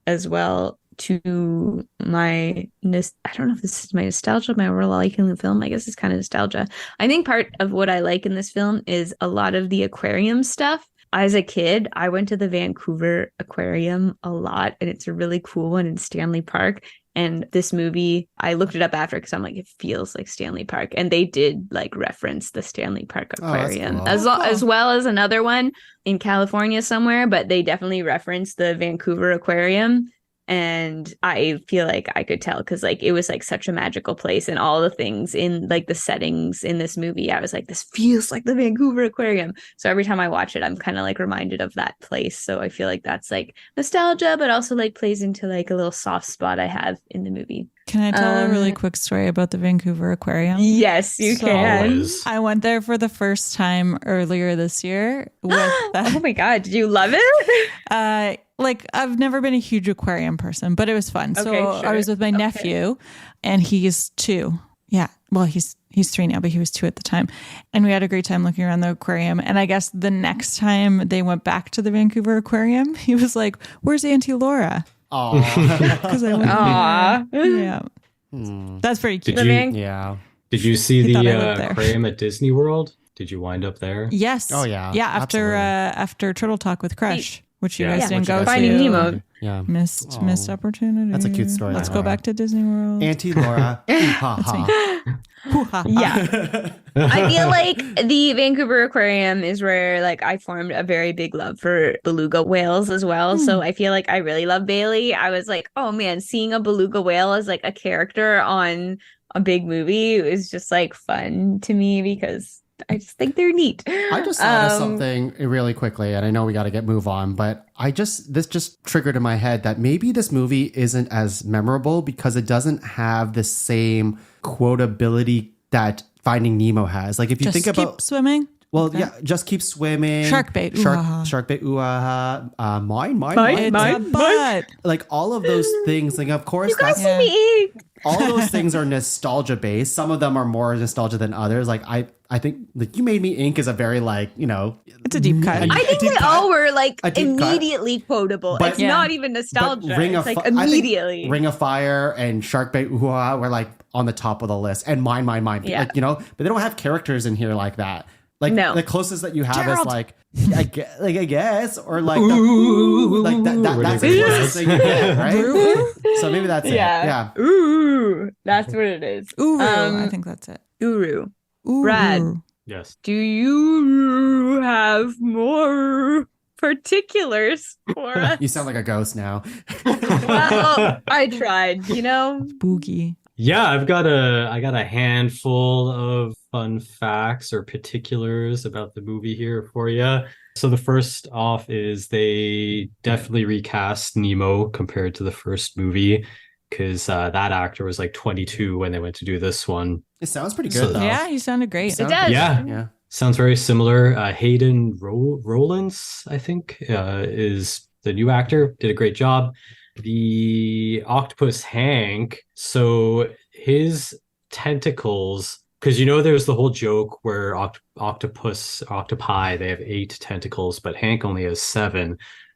as well, to my, I don't know if this is my nostalgia, my overall liking the film. I guess it's kind of nostalgia. I think part of what I like in this film is a lot of the aquarium stuff. As a kid, I went to the Vancouver Aquarium a lot, and it's a really cool one in Stanley Park. And this movie, I looked it up after because I'm like, it feels like Stanley Park. And they did like reference the Stanley Park Aquarium, cool. as well as another one in California somewhere. But they definitely referenced the Vancouver Aquarium. And I feel like I could tell because like it was like such a magical place, and all the things in like the settings in this movie, I was like, this feels like the Vancouver Aquarium. So every time I watch it, I'm kind of like reminded of that place. So I feel like that's like nostalgia, but also like plays into like a little soft spot I have in the movie. Can I tell a really quick story about the Vancouver Aquarium? Yes, you can. Always. I went there for the first time earlier this year with Oh my God, did you love it? like I've never been a huge aquarium person, but it was fun. So Okay, sure. I was with my nephew, and he's 2. Yeah. Well, he's 3 now, but he was 2 at the time. And we had a great time looking around the aquarium. And I guess the next time they went back to the Vancouver Aquarium, he was like, "Where's Auntie Laura?" Oh. Because I went there. Yeah. That's pretty cute. Did you see He thought I the lived there. aquarium at Disney World? Did you wind up there? Yes. Oh, yeah. Yeah. Absolutely. After Turtle Talk with Crush. which you Yeah. guys didn't Which you go guys to. Finding Nemo. Yeah. Missed opportunity. That's a cute story, Let's Laura. go back to Disney World. Auntie Laura. Ooh, ha, ha. Hoo-ha. Yeah. I feel like the Vancouver Aquarium is where like I formed a very big love for beluga whales as well. So I feel like I really love Bailey. I was like, oh man, seeing a beluga whale as like a character on a big movie is just like fun to me because I just think they're neat. I just thought of something really quickly, and I know we got to move on, but this just triggered in my head that maybe this movie isn't as memorable because it doesn't have the same quotability that Finding Nemo has. Like if you Just think keep about swimming. well, yeah, just keep swimming. Shark bait, ooh-ah-ha. Shark bait, ooh-ah-ha. Mine. It's a butt. Like all of those things. Like of course, that's Yeah. Me. all those things are nostalgia based. Some of them are more nostalgia than others. Like I think like You Made Me Ink is a very like, you know, It's a deep cut. I think deep they cut. all were like A deep cut. immediately quotable. But- It's Yeah. not even nostalgia. But It's like I think immediately. Ring of Fire and Shark Bait ooh-ah were like on the top of the list, and mine. Yeah. Like, you know, but they don't have characters in here like that. Like No. the closest that you have Gerald. is like I guess, or like the ooh, like that's the closest thing you get, right? So maybe that's it. Yeah. Ooh, that's what it is. Uru. I think that's it. Uru. Uru. Brad. Yes. Do you have more particulars for us? You sound like a ghost now. Well, I tried, you know? Boogie. Yeah, I got a handful of fun facts or particulars about the movie here for you. So the first off is they definitely recast Nemo compared to the first movie because that actor was like 22 when they went to do this one. It sounds pretty good So- though. Yeah, he sounded great. It does. Yeah. Sounds very similar. Hayden Rollins, I think, is the new actor. Did a great job. The octopus Hank, so his tentacles, because you know there's the whole joke where octopi, they have 8 tentacles, but Hank only has 7.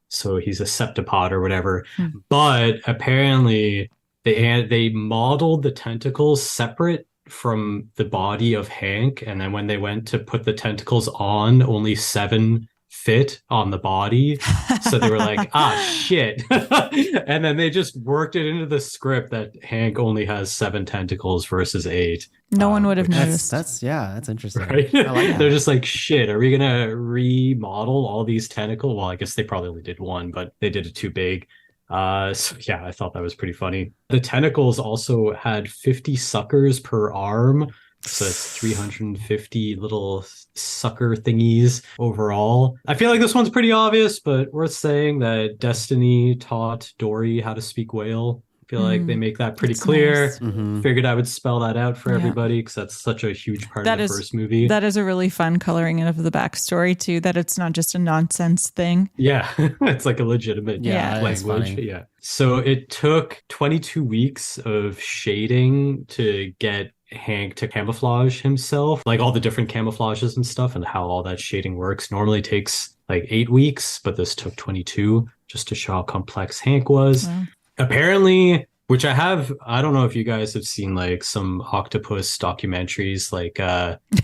So he's a septipod or whatever. But apparently they modeled the tentacles separate from the body of Hank, and then when they went to put the tentacles on, only 7 fit on the body. So they were like, shit. And then they just worked it into the script that Hank only has 7 tentacles versus 8. No one would have which- noticed. That's interesting. Right? I like that. They're just like, shit, are we gonna remodel all these tentacles? Well, I guess they probably only did one, but they did it too big. So yeah, I thought that was pretty funny. The tentacles also had 50 suckers per arm. So it's 350 little sucker thingies overall. I feel like this one's pretty obvious, but worth saying that Destiny taught Dory how to speak whale. I feel like they make that pretty That's clear. nice. Mhm. Figured I would spell that out for Yeah. everybody because that's such a huge part That of is- the first movie. That is a really fun coloring in of the backstory too, that it's not just a nonsense thing. Yeah, it's like a legitimate Yeah, it's language. funny. Yeah. So it took 22 weeks of shading to get Hank to camouflage himself, like all the different camouflages and stuff and how all that shading works. Normally takes like 8 weeks, but this took 22 just to show how complex Hank was. Wow. Apparently, which I don't know if you guys have seen like some octopus documentaries, like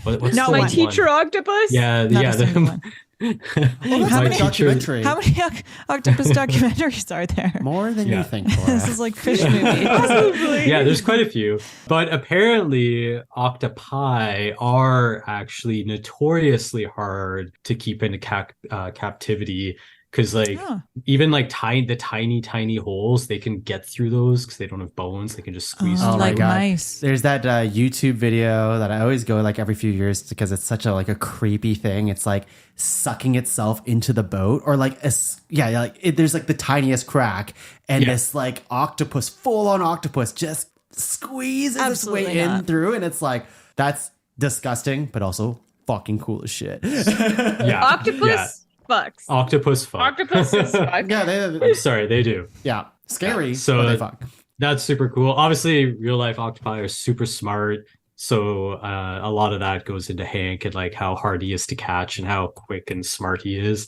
what's Not the my one? Teacher octopus? Yeah, Not yeah. a single one. That's My a good teacher- documentary. How many octopus documentaries are there? More than Yeah. you think, Laura. This is like fish movie. Yeah, there's quite a few. But apparently, octopi are actually notoriously hard to keep in captivity. Because like Oh. even like the tiny holes, they can get through those because they don't have bones. They can just squeeze Oh, through. my like God. mice. There's that YouTube video that I always go like every few years because it's such a like a creepy thing. It's like sucking itself into the boat, or like there's like the tiniest crack, and Yeah. this like octopus, full on octopus, just squeezes its Absolutely way in not. through, and it's like that's disgusting, but also fucking cool as shit. Yeah, Octopus yeah. fucks. Octopus fuck. Octopuses fuck. Yeah, I'm sorry, they do. yeah, scary. So- but they fuck. That's super cool. Obviously, real life octopi are super smart. So a lot of that goes into Hank and like how hard he is to catch and how quick and smart he is.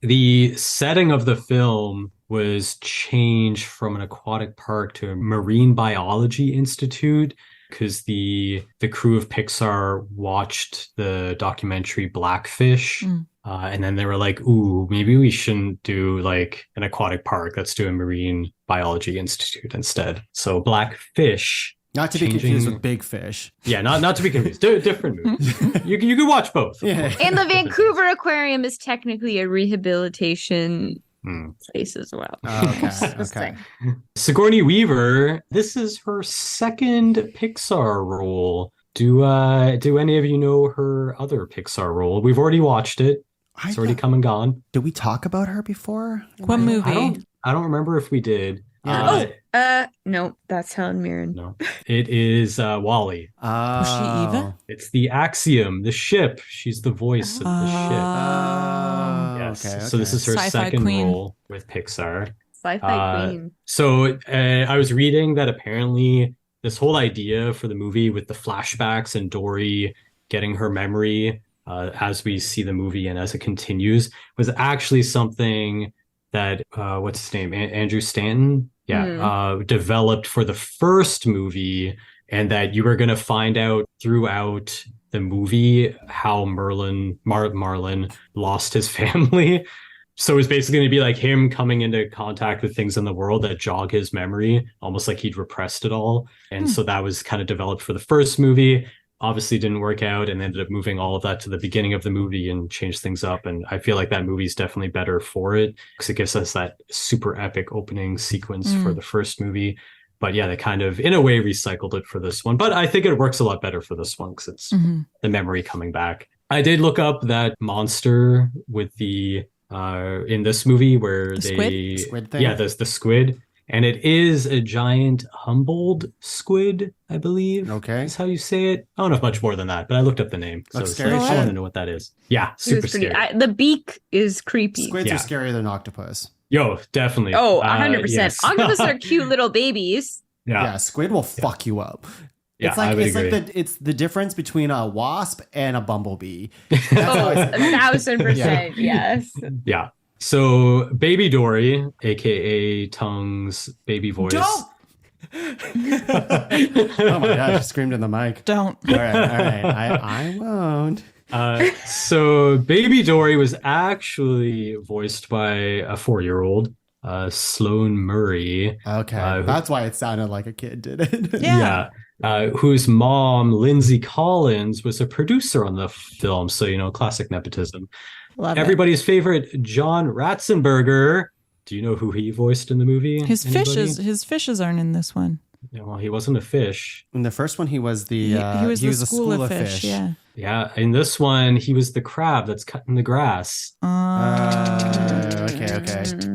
The setting of the film was changed from an aquatic park to a marine biology institute because the crew of Pixar watched the documentary Blackfish And then they were like, ooh, maybe we shouldn't do like an aquatic park. Let's do a marine biology institute instead. So Black Fish. Not to be confused with Big Fish. Yeah, not to be confused. Different movies. You can watch both. Yeah. And the Vancouver Aquarium is technically a rehabilitation place as well. Okay. Sigourney Weaver, this is her second Pixar role. Do any of you know her other Pixar role? We've already watched it. It's already come and gone. Did we talk about her before? What movie? I don't remember if we did. No, that's Helen Mirren. No, it is WALL-E. Was she Eva? It's the Axiom, the ship. She's the voice of the ship. Yes. Okay. So this is her Sci-fi second queen. role with Pixar. Sci-fi queen. So I was reading that apparently this whole idea for the movie with the flashbacks and Dory getting her memory as we see the movie and as it continues was actually something that what's his name, Andrew Stanton, developed for the first movie, and that you were going to find out throughout the movie how Marlin lost his family. So it's basically going to be like him coming into contact with things in the world that jog his memory, almost like he'd repressed it all. And so that was kind of developed for the first movie. Obviously didn't work out, and ended up moving all of that to the beginning of the movie and changed things up. And I feel like that movie is definitely better for it because it gives us that super epic opening sequence for the first movie. But yeah, they kind of, in a way, recycled it for this one. But I think it works a lot better for this one because it's the memory coming back. I did look up that monster with the in this movie where the squid thing? Yeah, the squid. And it is a giant Humboldt squid, I believe. Okay. Is how you say it. I don't know if much more than that, but I looked up the name. Looks So scary. I want to know what that is. Yeah, super scary. The beak is creepy. Squids are scarier than octopus. Yo, definitely. Oh, 100%. Yes. Octopus are cute little babies. Yeah, squid will fuck you up. Yeah, It's like I would it's agree. like it's the difference between a wasp and a bumblebee. Oh, 1,000%. Yes. Yeah. So Baby Dory, aka Tongue's baby voice. Don't! Oh my gosh, I screamed in the mic. Don't. All right. I won't. So Baby Dory was actually voiced by a 4-year-old, Sloane Murray. Okay, that's why it sounded like a kid did it. Yeah. Whose mom, Lindsay Collins, was a producer on the film. So, classic nepotism. Love Everybody's favorite, John Ratzenberger. Do you know who he voiced in the movie? it. His fishes aren't in this one. Yeah, well, he wasn't a fish. In the first one, he was the he was he the was a school of fish. Yeah. Yeah, in this one, he was the crab that's cutting the grass. Okay.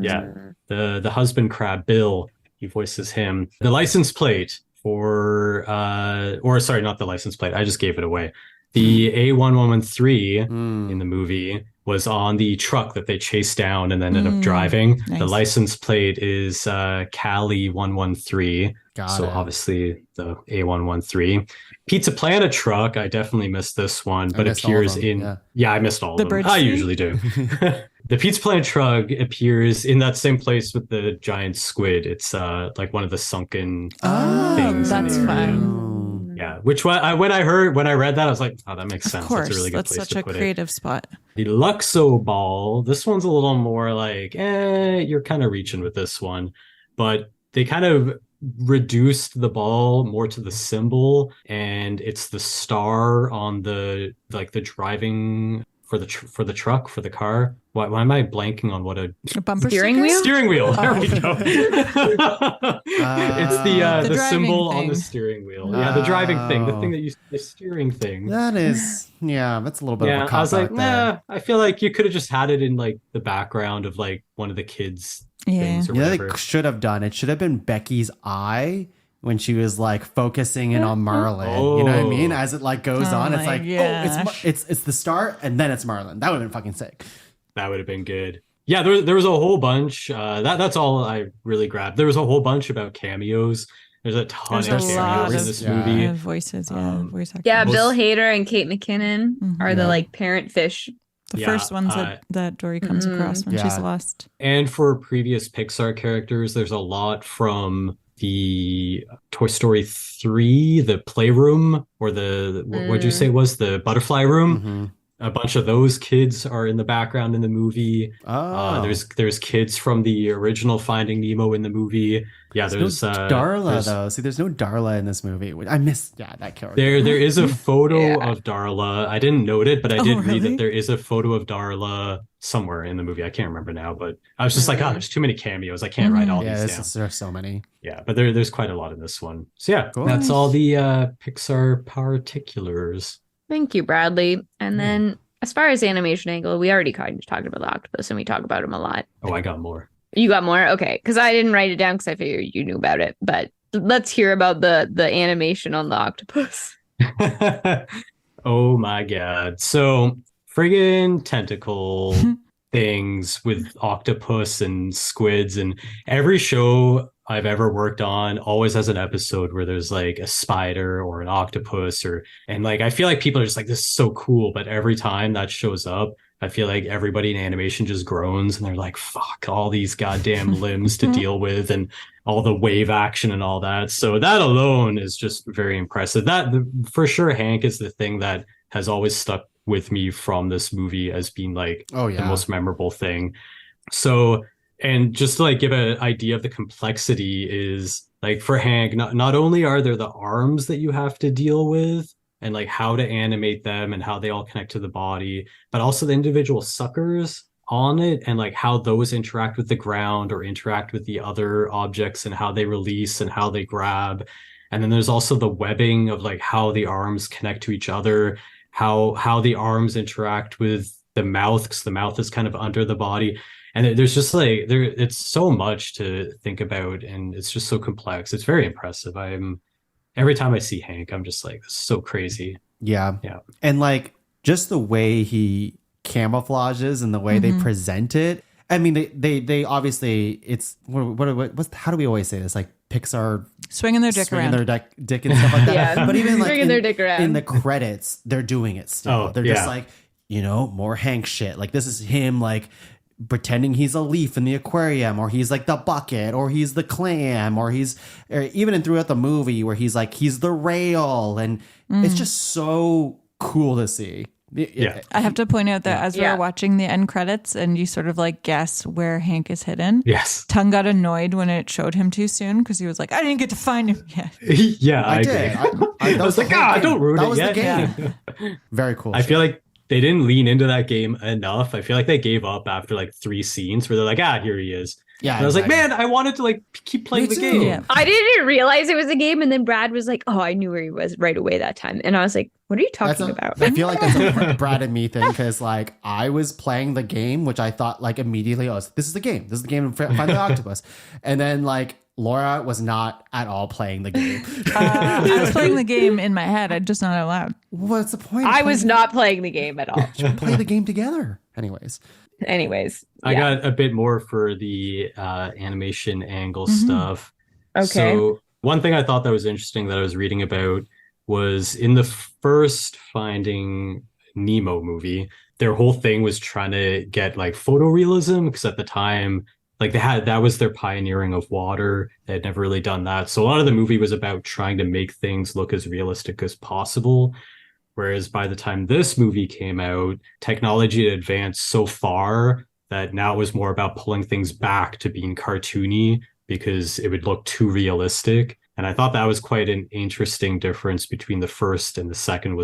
Yeah, the husband crab, Bill, he voices him. The license plate for, sorry, not the license plate. I just gave it away. The A1113 in the movie was on the truck that they chased down and then ended up driving. Nice. The license plate is Cali 113. So it. obviously the A113. Pizza Planet truck, I definitely missed this one, but missed all of appears them, in I missed all of them. bridge I scene? usually do. The Pizza Planet truck appears in that same place with the giant squid. It's like one of the sunken things. That's in the area. fun. Yeah, which when I read that, I was like, oh, that makes sense. Of course, That's a really good that's place such to a put creative spot. The Luxo ball, this one's a little more like, you're kind of reaching with this one. But they kind of reduced the ball more to the symbol, and it's the star on the driving for the truck, for the car. Why am I blanking on what a bumper Steering sticker? wheel? steering wheel? There we go. It's the driving symbol on the thing. steering wheel. Yeah, the driving thing, the thing that the steering thing. That is, that's a little bit of a Yeah, cop I was like, out there. nah. I feel like you could have just had it in like the background of like one of the kids' things or Yeah, whatever. they should have done. It should have been Becky's eye when she was like focusing in on Marlin. You know what I mean? As it like goes on, it's my like, it's the start, and then it's Marlin. That would have been fucking sick. That would have been good. Yeah, there was a whole bunch. That's all I really grabbed. There was a whole bunch about cameos. There's a ton There's of a lot cameos in of this yeah. movie. Voices, voice actors. Yeah, Most- Bill Hader and Kate McKinnon are the like parent fish. The Yeah, first ones that Dory comes across when she's lost. And for previous Pixar characters, there's a lot from the Toy Story 3, the playroom, or what'd you say was the butterfly room? A bunch of those kids are in the background in the movie. Oh. There's kids from the original Finding Nemo in the movie. Yeah, there's no Darla though. See, there's no Darla in this movie. I miss that character. There is a photo Yeah. of Darla. I didn't note it, but I did read really? that there is a photo of Darla somewhere in the movie. I can't remember now, but I was just like, oh, there's too many cameos. I can't write all Yeah, these down. there's so many. Yeah, but there's quite a lot in this one. So yeah, Cool. that's all the Pixar particulars. Thank you, Bradley. And then as far as animation angle, we already kind of talked about the octopus and we talk about him a lot. Oh, I got more. You got more? Okay. Because I didn't write it down because I figured you knew about it. But let's hear about the animation on the octopus. Oh my god. So friggin' tentacle things with octopus and squids, and every show I've ever worked on always has an episode where there's like a spider or an octopus and like I feel like people are just like, this is so cool, but every time that shows up, I feel like everybody in animation just groans and they're like, fuck, all these goddamn limbs to deal with and all the wave action and all that. So that alone is just very impressive. For sure, Hank is the thing that has always stuck with me from this movie as being like the most memorable thing. So, and just to like give an idea of the complexity is like for Hank, not only are there the arms that you have to deal with, and like how to animate them and how they all connect to the body, but also the individual suckers on it and like how those interact with the ground or interact with the other objects and how they release and how they grab. And then there's also the webbing of like how the arms connect to each other, how the arms interact with the mouth, because the mouth is kind of under the body. And there's just like it's so much to think about and it's just so complex. It's very impressive. Every time I see Hank, I'm just like, this is so crazy. Yeah. Yeah. And like just the way he camouflages and the way they present it. I mean, they obviously it's what's how do we always say this? Like Pixar Swinging their dick swinging around. their dick and stuff like that. Yeah. But even like Swinging their dick around. in the credits, they're doing it still. Oh, They're just like, more Hank shit. Like this is him like pretending he's a leaf in the aquarium, or he's like the bucket, or he's the clam, or even in throughout the movie where he's like he's the rail, and it's just so cool to see. Yeah. I have to point out that as we were watching the end credits and you sort of like guess where Hank is hidden. Yes. Tongue got annoyed when it showed him too soon because he was like, I didn't get to find him yet. Yeah, I did. agree. I was like, don't ruin it yet. The game. Very cool. I feel like they didn't lean into that game enough. I feel like they gave up after like 3 scenes where they're like, here he is. Yeah, and I was like, man, I wanted to like keep playing the game. Yeah. I didn't realize it was a game. And then Brad was like, I knew where he was right away that time. And I was like, what are you talking about? I feel like that's a Brad and me thing because like I was playing the game, which I thought like immediately, this is the game. This is the game of Find the Octopus. And then like Laura was not at all playing the game. I was playing the game in my head. I'm just not out loud. What's the point? I was not playing the game at all. Play the game together. Anyways, I got a bit more for the animation angle stuff. Okay. So one thing I thought that was interesting that I was reading about was in the first Finding Nemo movie, their whole thing was trying to get like photorealism because at the time, like that was their pioneering of water. They had never really done that. So a lot of the movie was about trying to make things look as realistic as possible. Whereas by the time this movie came out, technology had advanced so far that now it was more about pulling things back to being cartoony because it would look too realistic. And I thought that was quite an interesting difference between the first and the second.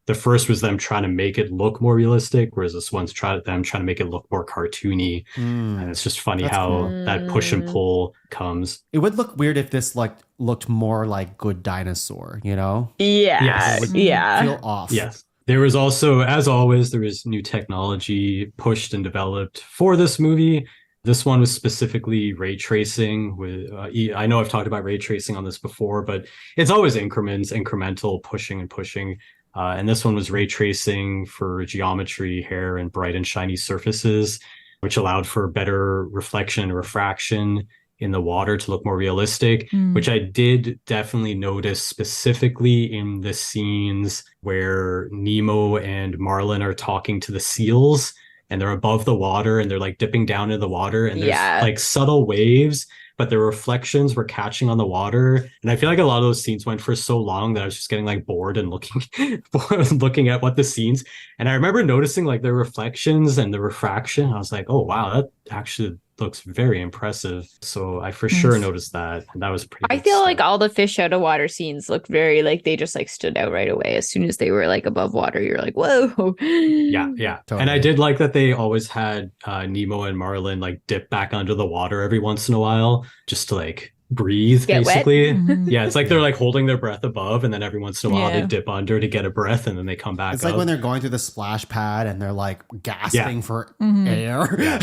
The first was them trying to make it look more realistic, whereas this one's trying to make it look more cartoony. And it's just funny how that push and pull comes. it would look weird if this like looked more like Good Dinosaur, Yeah. Yes. It would Yeah. feel off. Yes. There was also, as always, there was new technology pushed and developed for this movie. This one was specifically ray tracing. I know I've talked about ray tracing on this before, but it's always incremental, pushing and pushing. And this one was ray tracing for geometry, hair, and bright and shiny surfaces, which allowed for better reflection and refraction in the water to look more realistic, which I did definitely notice specifically in the scenes where Nemo and Marlin are talking to the seals and they're above the water and they're like dipping down into the water and there's like subtle waves, but the reflections were catching on the water. And I feel like a lot of those scenes went for so long that I was just getting like bored and looking at what the scenes. And I remember noticing like the reflections and the refraction. I was like, oh wow, that actually looks very impressive. So I for sure noticed that. And that was pretty I good feel stuff. like all the fish out of water scenes looked very like they just like stood out right away. As soon as they were like above water, you're like, whoa. Yeah. Totally. And I did like that they always had Nemo and Marlin like dip back under the water every once in a while just to like breathe, Get wet. basically. Yeah, it's like they're like holding their breath above, and then every once in a while Yeah. they dip under to get a breath, and then they come back It's up. like when they're going through the splash pad and they're like gasping for Mhm. air. Yeah.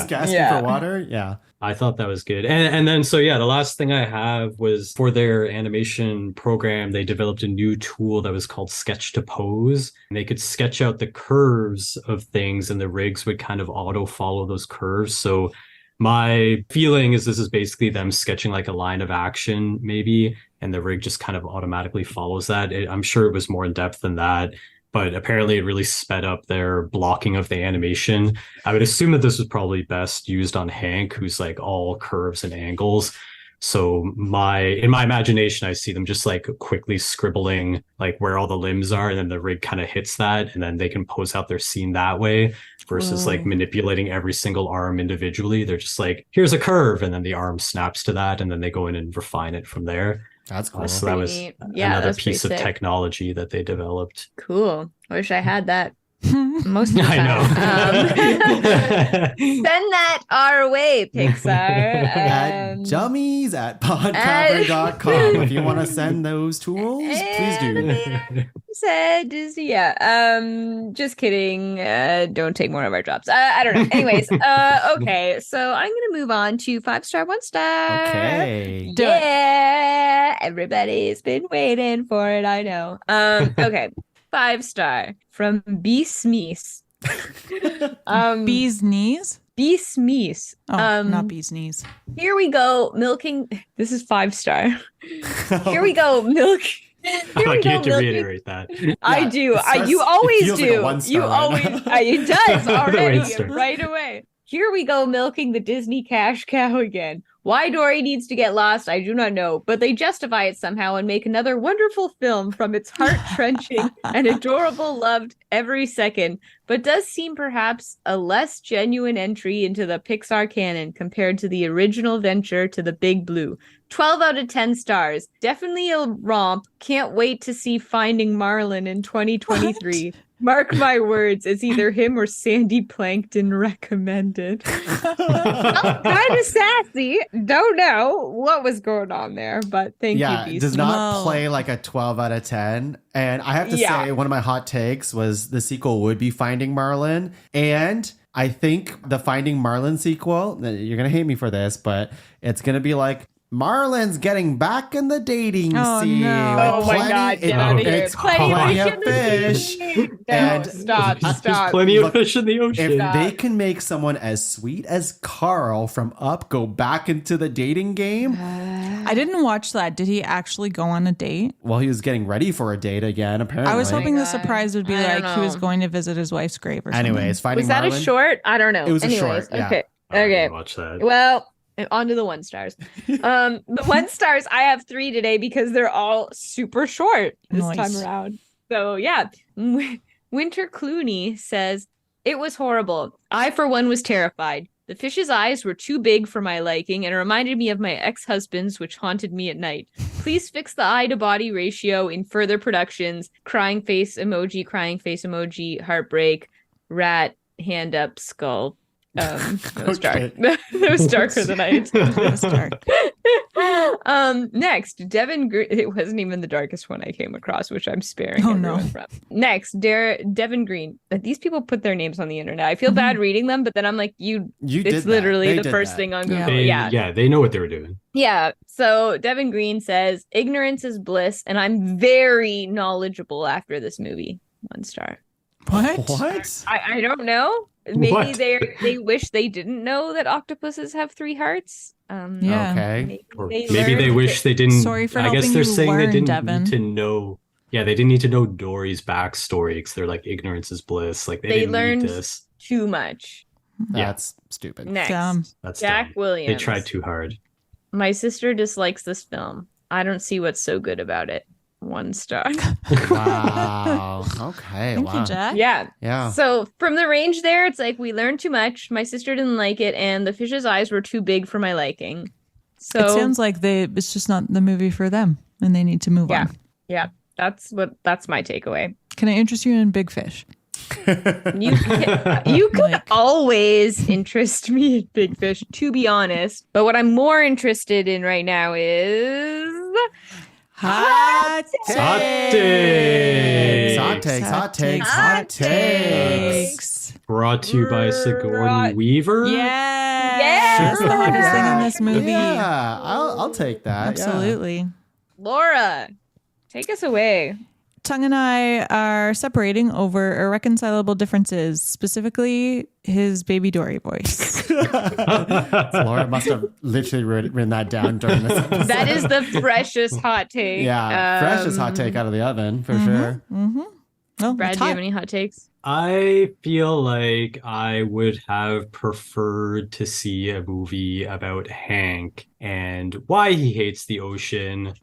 Gasping for water. Yeah. I thought that was good. And then so yeah, the last thing I have was for their animation program, they developed a new tool that was called Sketch to Pose. And they could sketch out the curves of things and the rigs would kind of auto follow those curves. So my feeling is this is basically them sketching like a line of action maybe, and the rig just kind of automatically follows that. I'm sure it was more in depth than that. But apparently it really sped up their blocking of the animation. I would assume that this was probably best used on Hank, who's like all curves and angles. So in my imagination, I see them just like quickly scribbling like where all the limbs are, and then the rig kind of hits that, and then they can pose out their scene that way versus like manipulating every single arm individually. They're just like, here's a curve, and then the arm snaps to that, and then they go in and refine it from there. That's cool. So that was Pretty neat. Yeah, another that's pretty piece of sick. technology that they developed. Cool. I wish I had that. Most of the I time. know. Send that our way, Pixar. At dummies at podcavern.com. If you want to send those tools, please do. Said Disney. Yeah. Just kidding. Don't take more of our jobs. I don't know. Anyways, okay. So I'm gonna move on to 5-star, 1-star. Okay. Yeah. Everybody's been waiting for it. I know. Okay. 5-star from B. Smeese. Bee's knees? B. Smeese. Oh, not bee's knees. Here we go, milking. This is 5-star. Here we go, milk. Here I we like go, you to milking. reiterate that. I do. it starts- You it always feels like a do. 1-star You right always. now. It does already Right-star. right away. Here we go, milking the Disney cash cow again. Why Dory needs to get lost, I do not know, but they justify it somehow and make another wonderful film from its heart-trenching and adorable loved every second, but does seem perhaps a less genuine entry into the Pixar canon compared to the original venture to the Big Blue. 12 out of 10 stars. Definitely a romp. Can't wait to see Finding Marlin in 2023. Mark my words, it's either him or Sandy Plankton recommended. Kind of sassy. Don't know what was going on there, but thank Yeah, you, it does Beast. not No. play like a 12 out of 10. And I have to Yeah. say, one of my hot takes was the sequel would be Finding Marlin. And I think the Finding Marlin sequel, you're going to hate me for this, but it's going to be like, Marlin's getting back in the dating Oh, scene. no. with Oh my God, get out of here. It's Plenty of plenty fish of in the fish. sea. No, And stop. There's plenty of Look, fish in the ocean. If they can make someone as sweet as Carl from Up go back into the dating game, I didn't watch that. Did he actually go on a date? well, he was getting ready for a date again, apparently. I was hoping the God. surprise would be I don't like he was know. going to visit his wife's grave or something. Anyways, Finding Was that Marlin. a short? I don't know. It was a Anyways, short, yeah. okay. I didn't Okay. watch that. Well, on to the 1-stars. The 1-stars, I have 3 today because they're all super short this Nice. time around. So yeah, Winter Clooney says, it was horrible. I, for one, was terrified. The fish's eyes were too big for my liking and reminded me of my ex-husband's, which haunted me at night. Please fix the eye-to-body ratio in further productions. Crying face emoji, heartbreak, rat, hand up, skull. It was dark. It was darker than I intended. It was dark. Next, Devin Green. It wasn't even the darkest one I came across, which I'm sparing Oh, everyone no. from. Next, Devin Green. These people put their names on the internet. I feel bad reading them, but then I'm like, You did it's that. literally They the did first that. thing on Google. Yeah. They know what they were doing. Yeah. So Devin Green says, ignorance is bliss, and I'm very knowledgeable after this movie. 1-star. What? What? I don't know. Maybe What? they wish they didn't know that octopuses have 3 hearts. Yeah. Okay. Maybe Or they maybe they learned wish that- they didn't. Sorry for I guess helping they're you saying they learn, didn't Devin. need to know. Yeah, they didn't need to know Dory's backstory because they're like ignorance is bliss. Like they They didn't learned need this. too much. That's stupid. Next, Dumb. That's Jack dumb. Williams. They tried too hard. My sister dislikes this film. I don't see what's so good about it. 1 star. Wow. Okay. Thank wow. you, Jack. Yeah. Yeah. So from the range there, it's like we learned too much. My sister didn't like it, and the fish's eyes were too big for my liking. So It sounds like it's just not the movie for them, and they need to move yeah, on. yeah. That's my takeaway. Can I interest you in Big Fish? You could always interest me in Big Fish, to be honest. But what I'm more interested in right now is Hot takes. Hot takes. Brought to you by Sigourney Weaver. Yeah. She's the hottest thing in this movie. Yeah, I'll take that. Absolutely. Laura. Take us away. Tung and I are separating over irreconcilable differences, specifically his baby Dory voice. Laura must have literally written that down during this episode. That is the freshest hot take. Yeah, freshest hot take out of the oven, for sure. Mm-hmm. Well, Brad, do you have any hot takes? I feel like I would have preferred to see a movie about Hank and why he hates the ocean.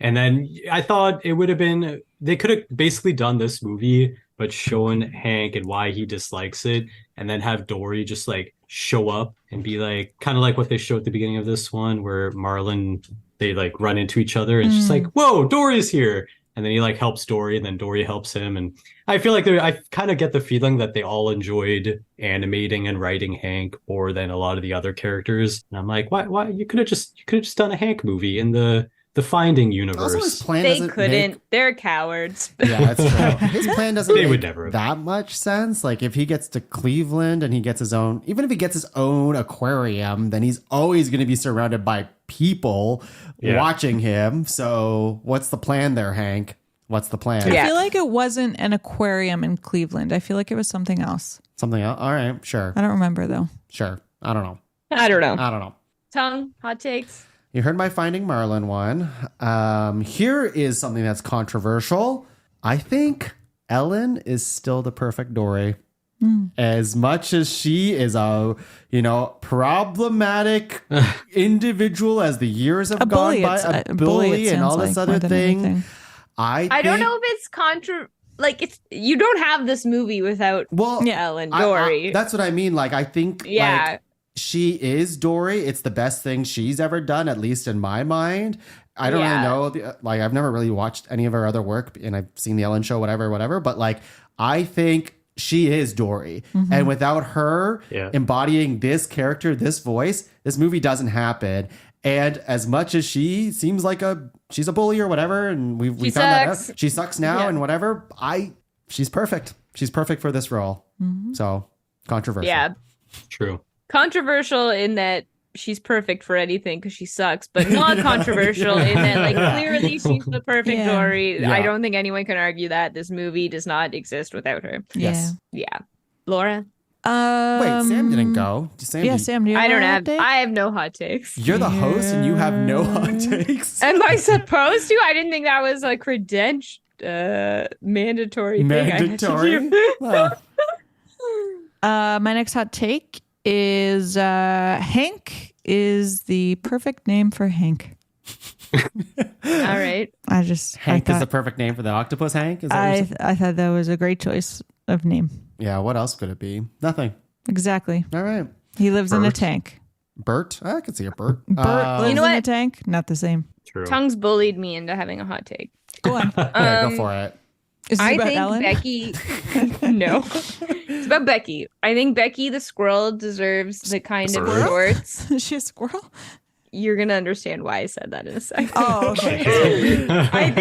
And then I thought it would have been, they could have basically done this movie, but shown Hank and why he dislikes it, and then have Dory just like show up and be like, kind of like what they showed at the beginning of this one, where Marlin, they like run into each other and it's just like, whoa, Dory's here. And then he like helps Dory, and then Dory helps him. And I feel like I kind of get the feeling that they all enjoyed animating and writing Hank more than a lot of the other characters. And I'm like, why? You could have just done a Hank movie in the Finding universe. Also, his plan They doesn't couldn't. make- They're cowards. Yeah, that's true. His plan doesn't They make would never have. that much sense. Like, if he gets to Cleveland and he gets his own, even if he gets his own aquarium, then he's always going to be surrounded by people watching him. So what's the plan there, Hank? What's the plan? I feel like it wasn't an aquarium in Cleveland. I feel like it was something else. Something else? All right, sure. I don't remember, though. Sure. I don't know. I don't know. I don't know. Tongue, hot takes. You heard my Finding Marlin one. Here is something that's controversial. I think Ellen is still the perfect Dory. As much as she is a, problematic individual as the years have gone by, a bully and all this other thing. I don't know if it's you don't have this movie without Ellen Dory. That's what I mean. Like, I think she is Dory. It's the best thing she's ever done, at least in my mind. I don't really know. I've never really watched any of her other work, and I've seen the Ellen Show, whatever. But like, I think she is Dory, and without her embodying this character, this voice, this movie doesn't happen. And as much as she seems like she's a bully or whatever, and we found that out, she sucks now and whatever. She's perfect. She's perfect for this role. So controversial. Yeah, True. Controversial in that she's perfect for anything because she sucks, but not controversial in that like clearly she's the perfect Dory. Yeah. I don't think anyone can argue that this movie does not exist without her. Yes. Yeah. Laura? Wait, Sam didn't go. Sam, do you I don't have have. a hot take? I have no hot takes. You're the host and you have no hot takes. Am I supposed to? I didn't think that was a mandatory thing. Mandatory. I had to do. Well, My next hot take is Hank is the perfect name for Hank. All right. Hank is the perfect name for the octopus, Hank? Is that what you're saying? I thought that was a great choice of name. Yeah, what else could it be? Nothing. Exactly. All right. He lives in a tank. Bert? I could see a Bert. Bert lives You know in a what? tank? Not the same. True. Tongues bullied me into having a hot take. Go on. Yeah, go for it. Is this I about think Ellen? Becky. No, it's about Becky. I think Becky the squirrel deserves the kind of shorts. Is she a squirrel? You're gonna understand why I said that in a second. Oh, okay. I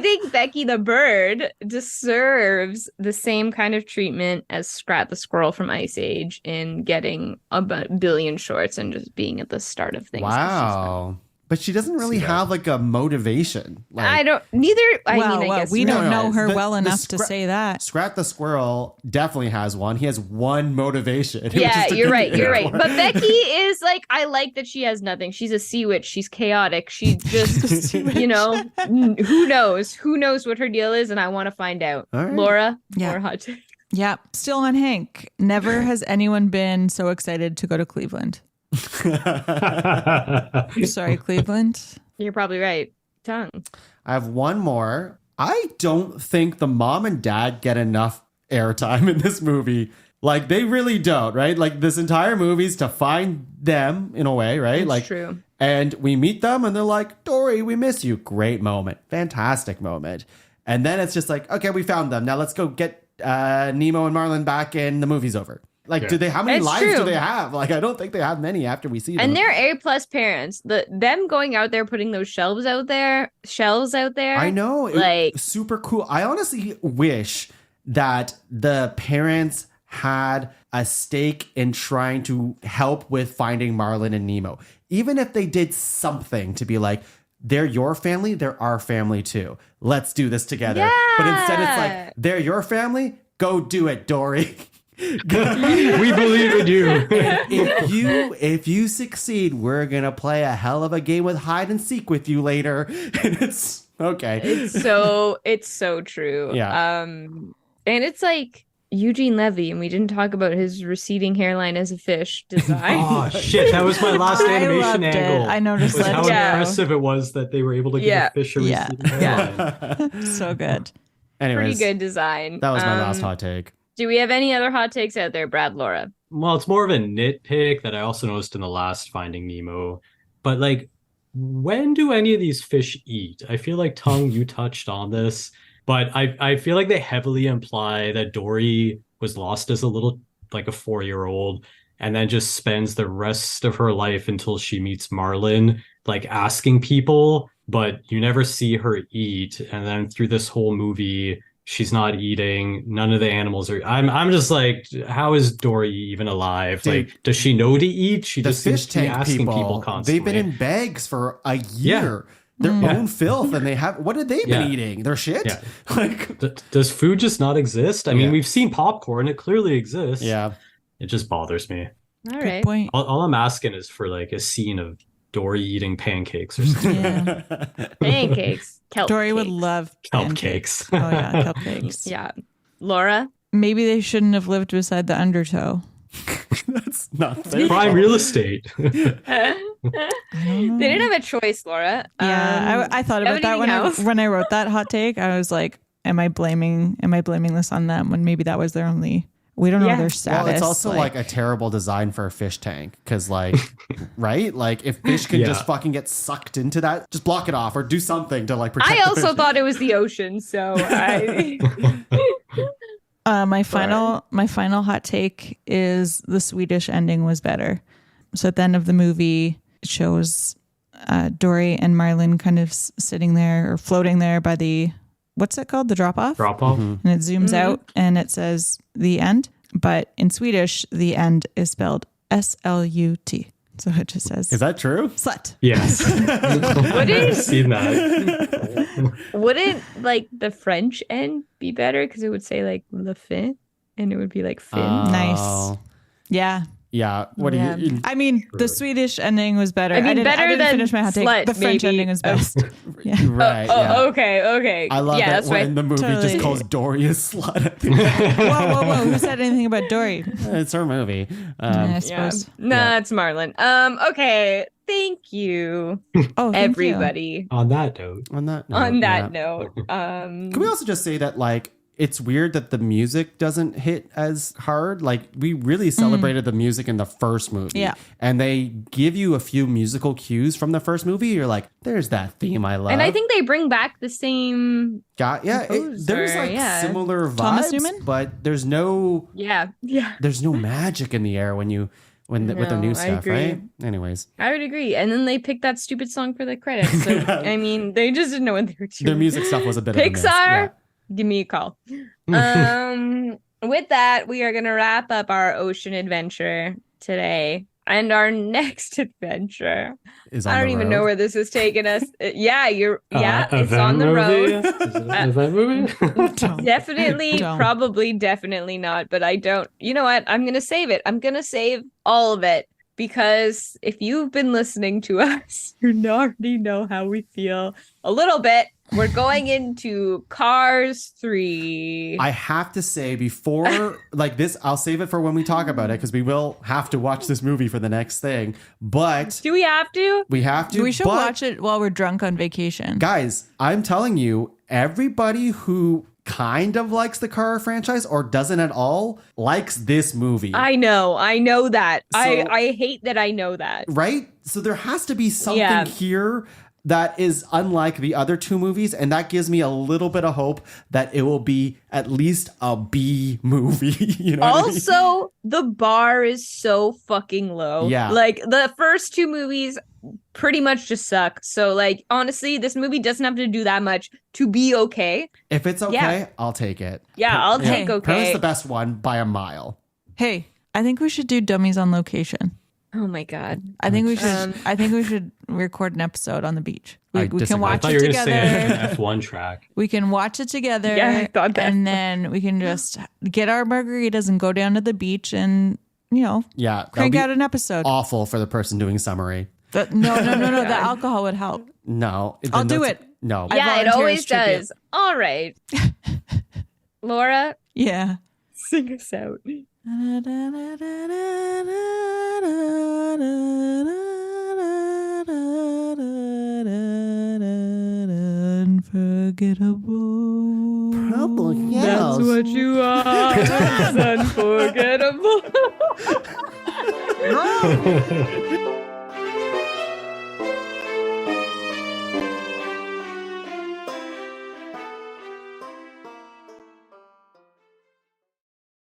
think Becky the bird deserves the same kind of treatment as Scrat the squirrel from Ice Age in getting a billion shorts and just being at the start of things. Wow. But she doesn't really have like a motivation. Like, I don't. Neither. I guess we don't know her The- well the enough to say that. Scrat the squirrel definitely has one. He has one motivation. which Yeah, is to you're do right. You're it. right. But Becky is like, I like that she has nothing. She's a sea witch. She's chaotic. She just, who knows? Who knows what her deal is? And I want to find out. All right. Laura, Yeah. more hot take. Yeah. Still on Hank. Never has anyone been so excited to go to Cleveland. Sorry, Cleveland. You're probably right. Tongue. I have one more. I don't think the mom and dad get enough airtime in this movie. Like, they really don't, right? Like, this entire movie's to find them in a way, right? It's like, true. And we meet them and they're like, Dory, we miss you. Great moment. Fantastic moment. And then it's just like, okay, we found them. Now let's go get Nemo and Marlin back and the movie's over. Like, how many It's lives true. do they have? Like, I don't think they have many after we see them. And they're A+ parents. Them going out there, putting those shelves out there. I know. Like, super cool. I honestly wish that the parents had a stake in trying to help with finding Marlin and Nemo. Even if they did something to be like, they're your family, they're our family too. Let's do this together. Yeah. But instead it's like, they're your family, go do it, Dory. We believe in you. If you succeed, we're gonna play a hell of a game with hide and seek with you later. And it's okay. it's so true. Yeah. And it's like Eugene Levy, and we didn't talk about his receding hairline as a fish design. Oh shit, that was my last I animation loved it. angle. I noticed was that how too. impressive it was that they were able to give a fish a Yeah. receding hairline. So good. Anyways, Pretty good design. that was my last hot take. Do we have any other hot takes out there, Brad, Laura? Well, it's more of a nitpick that I also noticed in the last Finding Nemo. But like, when do any of these fish eat? I feel like Tongue, you touched on this, but I feel like they heavily imply that Dory was lost as a 4-year-old, and then just spends the rest of her life until she meets Marlin, like asking people, but you never see her eat. And then through this whole movie, she's not eating. None of the animals are. I'm just like, how is Dory even alive? Dude, like, does she know to eat? She The just seems fish to be tank asking people people, constantly. they've been in bags for a year. Their own filth, and they have. What have they been eating? Their shit. Yeah. Like, does food just not exist? I mean, Yeah. we've seen popcorn; it clearly exists. yeah. It just bothers me. All Good right. point. All I'm asking is for like a scene of Dory eating pancakes or something. Yeah. Pancakes. Kelp Dory would cakes. love Kelp pancakes. cakes. Oh yeah, kelp cakes. Yeah. Laura? Maybe they shouldn't have lived beside the undertow. That's not fair. Prime real estate. They didn't have a choice, Laura. Yeah, I thought about that when I wrote that hot take. I was like, am I blaming this on them when maybe that was their only? We don't know their status. Well, it's also like a terrible design for a fish tank because, like, right? Like, if fish can just fucking get sucked into that, just block it off or do something to like protect. I also thought it was the ocean, so I. my final hot take is the Swedish ending was better. So at the end of the movie, it shows Dory and Marlin kind of sitting there or floating there by the, what's it called? The drop off? Drop off. And it zooms out and it says the end. But in Swedish, the end is spelled SLUT. So it just says. Is that true? Slut. Yes. I've seen that. Wouldn't like the French end be better because it would say like le fin and it would be like fin? Nice. Yeah. Yeah. What do you? I mean, the Swedish ending was better. I mean, didn't better than finish my hot take. slut, The French maybe. ending is best. Yeah. Right. Oh, yeah. okay. I love yeah, that that's when right. the movie Totally. just calls Dory a slut. Whoa. Who said anything about Dory? It's her movie. I Yeah. suppose. Nah, it's Marlin. Okay. Thank you, Oh, thank you. everybody. On that note. On that note, Can we also just say that, like, it's weird that the music doesn't hit as hard? Like, we really celebrated the music in the first movie. Yeah. And they give you a few musical cues from the first movie. You're like, there's that theme I love. and I think they bring back the same. There's like similar vibes, Thomas Newman? but there's no there's no magic in the air with the new I stuff, agree. right? Anyways, I would agree. And then they picked that stupid song for the credits. So I mean, they just didn't know what they were doing. their music stuff was a bit of a miss. Pixar, give me a call. With that, we are gonna wrap up our ocean adventure today. And our next adventure, Is on I don't the even road. know where this is taking us. It's Event on the movie? road. Is it an event movie? Definitely, Don't. probably, definitely not. But I don't. You know what? I'm gonna save it. I'm gonna save all of it because if you've been listening to us, you already know how we feel a little bit We're going into Cars 3. I have to say before like this, I'll save it for when we talk about it because we will have to watch this movie for the next thing. But Do we have to? we have to. We should but, watch it while we're drunk on vacation. guys. I'm telling you, everybody who kind of likes the Car franchise or doesn't at all likes this movie. I know that. So- I hate that I know that. Right? So there has to be something Yeah. here that is unlike the other two movies, and that gives me a little bit of hope that it will be at least a B movie. You know what I mean? Also, the bar is so fucking low. Yeah. Like the first two movies pretty much just suck. So like honestly, this movie doesn't have to do that much to be okay. If it's okay, Yeah. I'll take it. Yeah, I'll Hey, take Apparently okay. it's the best one by a mile. Hey, I think we should do Dummies on location. Oh my god. I think we should. I think we should record an episode on the beach. I We can disagree. I watch thought it you were going to say together. an F1 track. We can watch it together. Yeah, I thought that. And then we can just get our margaritas and go down to the beach and Yeah. that'll crank be out an episode. awful for the person doing summary. No. The alcohol would help. No. I'll do it. No. I Yeah, it volunteer always as tribute. does. All right. Laura, Yeah. sing us out. Unforgettable. Probably, yeah. That's what you are. It's unforgettable.